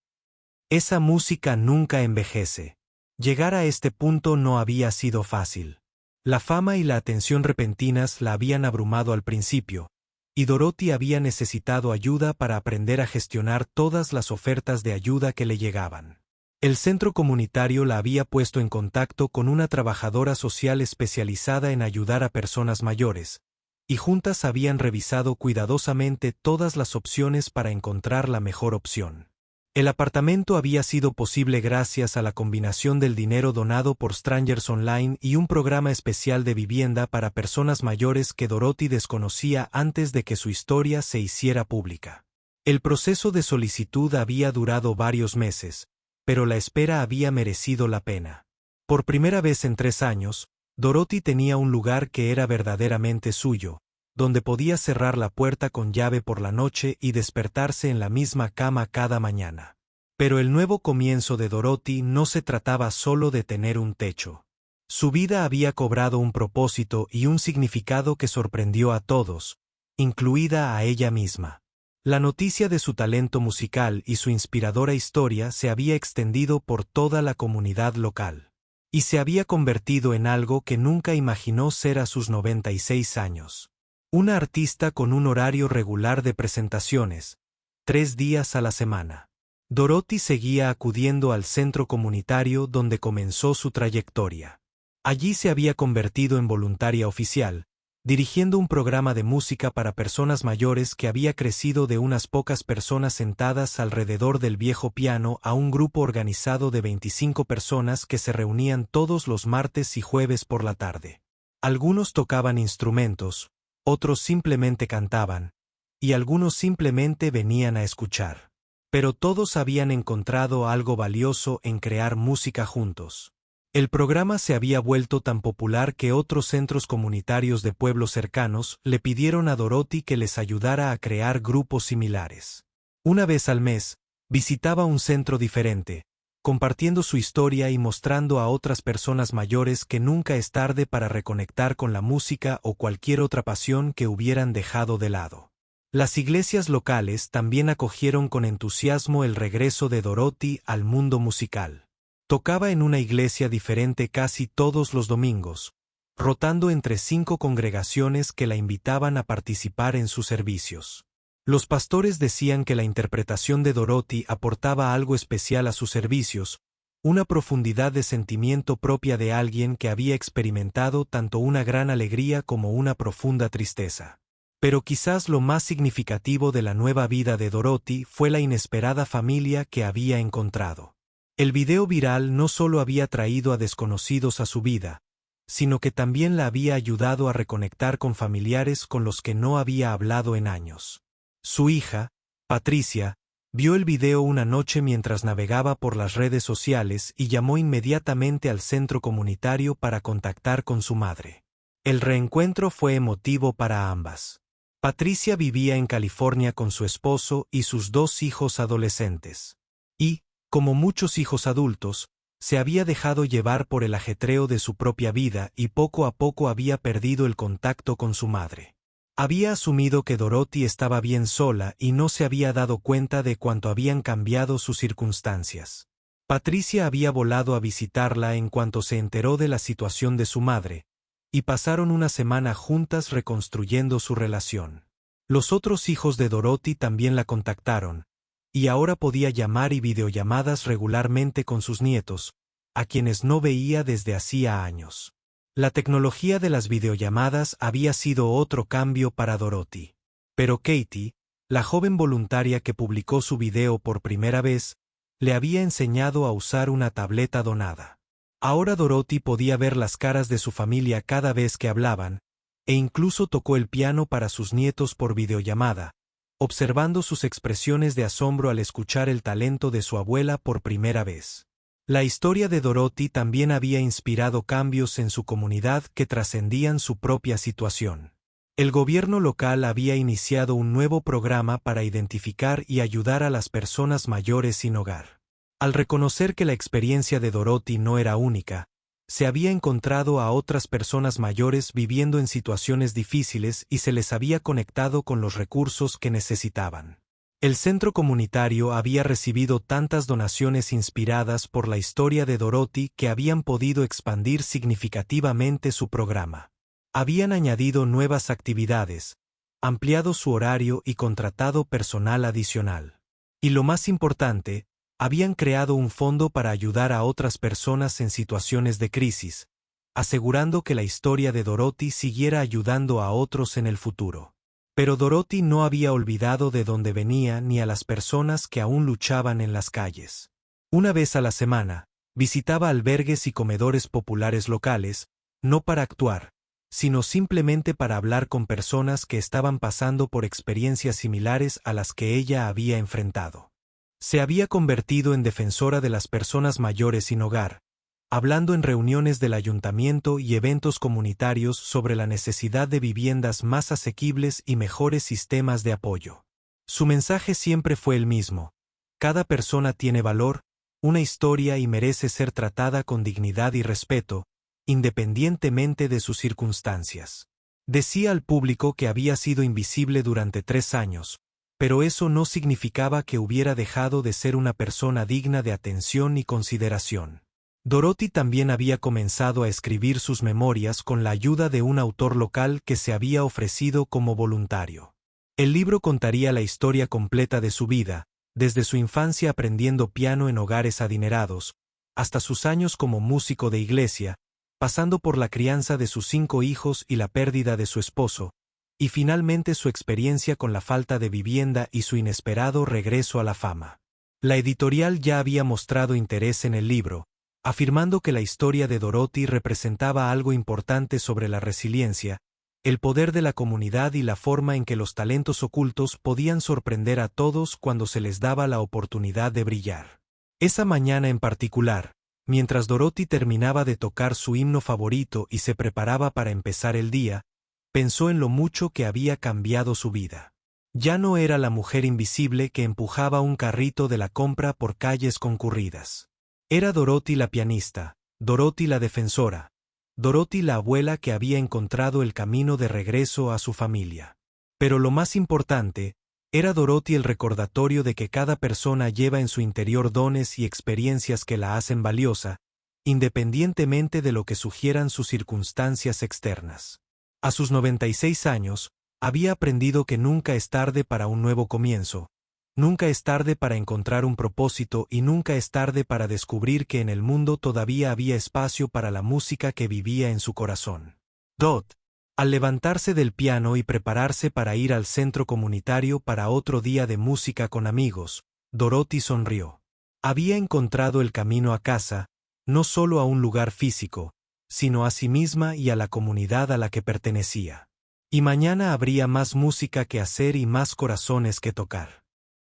Speaker 1: Esa música nunca envejece. Llegar a este punto no había sido fácil. La fama y la atención repentinas la habían abrumado al principio, y Dorothy había necesitado ayuda para aprender a gestionar todas las ofertas de ayuda que le llegaban. El centro comunitario la había puesto en contacto con una trabajadora social especializada en ayudar a personas mayores, y juntas habían revisado cuidadosamente todas las opciones para encontrar la mejor opción. El apartamento había sido posible gracias a la combinación del dinero donado por Strangers Online y un programa especial de vivienda para personas mayores que Dorothy desconocía antes de que su historia se hiciera pública. El proceso de solicitud había durado varios meses, pero la espera había merecido la pena. Por primera vez en 3 años, Dorothy tenía un lugar que era verdaderamente suyo, donde podía cerrar la puerta con llave por la noche y despertarse en la misma cama cada mañana. Pero el nuevo comienzo de Dorothy no se trataba solo de tener un techo. Su vida había cobrado un propósito y un significado que sorprendió a todos, incluida a ella misma. La noticia de su talento musical y su inspiradora historia se había extendido por toda la comunidad local, y se había convertido en algo que nunca imaginó ser a sus 96 años. Una artista con un horario regular de presentaciones, 3 días a la semana. Dorothy seguía acudiendo al centro comunitario donde comenzó su trayectoria. Allí se había convertido en voluntaria oficial, dirigiendo un programa de música para personas mayores que había crecido de unas pocas personas sentadas alrededor del viejo piano a un grupo organizado de 25 personas que se reunían todos los martes y jueves por la tarde. Algunos tocaban instrumentos, otros simplemente cantaban, y algunos simplemente venían a escuchar. Pero todos habían encontrado algo valioso en crear música juntos. El programa se había vuelto tan popular que otros centros comunitarios de pueblos cercanos le pidieron a Dorothy que les ayudara a crear grupos similares. Una vez al mes, visitaba un centro diferente, compartiendo su historia y mostrando a otras personas mayores que nunca es tarde para reconectar con la música o cualquier otra pasión que hubieran dejado de lado. Las iglesias locales también acogieron con entusiasmo el regreso de Dorothy al mundo musical. Tocaba en una iglesia diferente casi todos los domingos, rotando entre 5 congregaciones que la invitaban a participar en sus servicios. Los pastores decían que la interpretación de Dorothy aportaba algo especial a sus servicios, una profundidad de sentimiento propia de alguien que había experimentado tanto una gran alegría como una profunda tristeza. Pero quizás lo más significativo de la nueva vida de Dorothy fue la inesperada familia que había encontrado. El video viral no solo había traído a desconocidos a su vida, sino que también la había ayudado a reconectar con familiares con los que no había hablado en años. Su hija, Patricia, vio el video una noche mientras navegaba por las redes sociales y llamó inmediatamente al centro comunitario para contactar con su madre. El reencuentro fue emotivo para ambas. Patricia vivía en California con su esposo y sus 2 hijos adolescentes. Y, como muchos hijos adultos, se había dejado llevar por el ajetreo de su propia vida y poco a poco había perdido el contacto con su madre. Había asumido que Dorothy estaba bien sola y no se había dado cuenta de cuánto habían cambiado sus circunstancias. Patricia había volado a visitarla en cuanto se enteró de la situación de su madre, y pasaron una semana juntas reconstruyendo su relación. Los otros hijos de Dorothy también la contactaron, y ahora podía llamar y videollamadas regularmente con sus nietos, a quienes no veía desde hacía años. La tecnología de las videollamadas había sido otro cambio para Dorothy. Pero Katie, la joven voluntaria que publicó su video por primera vez, le había enseñado a usar una tableta donada. Ahora Dorothy podía ver las caras de su familia cada vez que hablaban, e incluso tocó el piano para sus nietos por videollamada, observando sus expresiones de asombro al escuchar el talento de su abuela por primera vez. La historia de Dorothy también había inspirado cambios en su comunidad que trascendían su propia situación. El gobierno local había iniciado un nuevo programa para identificar y ayudar a las personas mayores sin hogar. Al reconocer que la experiencia de Dorothy no era única, se había encontrado a otras personas mayores viviendo en situaciones difíciles y se les había conectado con los recursos que necesitaban. El centro comunitario había recibido tantas donaciones inspiradas por la historia de Dorothy que habían podido expandir significativamente su programa. Habían añadido nuevas actividades, ampliado su horario y contratado personal adicional. Y lo más importante, habían creado un fondo para ayudar a otras personas en situaciones de crisis, asegurando que la historia de Dorothy siguiera ayudando a otros en el futuro. Pero Dorothy no había olvidado de dónde venía ni a las personas que aún luchaban en las calles. Una vez a la semana, visitaba albergues y comedores populares locales, no para actuar, sino simplemente para hablar con personas que estaban pasando por experiencias similares a las que ella había enfrentado. Se había convertido en defensora de las personas mayores sin hogar, hablando en reuniones del ayuntamiento y eventos comunitarios sobre la necesidad de viviendas más asequibles y mejores sistemas de apoyo. Su mensaje siempre fue el mismo: cada persona tiene valor, una historia y merece ser tratada con dignidad y respeto, independientemente de sus circunstancias. Decía al público que había sido invisible durante 3 años, pero eso no significaba que hubiera dejado de ser una persona digna de atención y consideración. Dorothy también había comenzado a escribir sus memorias con la ayuda de un autor local que se había ofrecido como voluntario. El libro contaría la historia completa de su vida, desde su infancia aprendiendo piano en hogares adinerados, hasta sus años como músico de iglesia, pasando por la crianza de sus 5 hijos y la pérdida de su esposo, y finalmente su experiencia con la falta de vivienda y su inesperado regreso a la fama. La editorial ya había mostrado interés en el libro, afirmando que la historia de Dorothy representaba algo importante sobre la resiliencia, el poder de la comunidad y la forma en que los talentos ocultos podían sorprender a todos cuando se les daba la oportunidad de brillar. Esa mañana en particular, mientras Dorothy terminaba de tocar su himno favorito y se preparaba para empezar el día, pensó en lo mucho que había cambiado su vida. Ya no era la mujer invisible que empujaba un carrito de la compra por calles concurridas. Era Dorothy la pianista, Dorothy la defensora, Dorothy la abuela que había encontrado el camino de regreso a su familia. Pero lo más importante, era Dorothy el recordatorio de que cada persona lleva en su interior dones y experiencias que la hacen valiosa, independientemente de lo que sugieran sus circunstancias externas. A sus 96 años, había aprendido que nunca es tarde para un nuevo comienzo, nunca es tarde para encontrar un propósito y nunca es tarde para descubrir que en el mundo todavía había espacio para la música que vivía en su corazón. Al levantarse del piano y prepararse para ir al centro comunitario para otro día de música con amigos, Dorothy sonrió. Había encontrado el camino a casa, no solo a un lugar físico, sino a sí misma y a la comunidad a la que pertenecía. Y mañana habría más música que hacer y más corazones que tocar.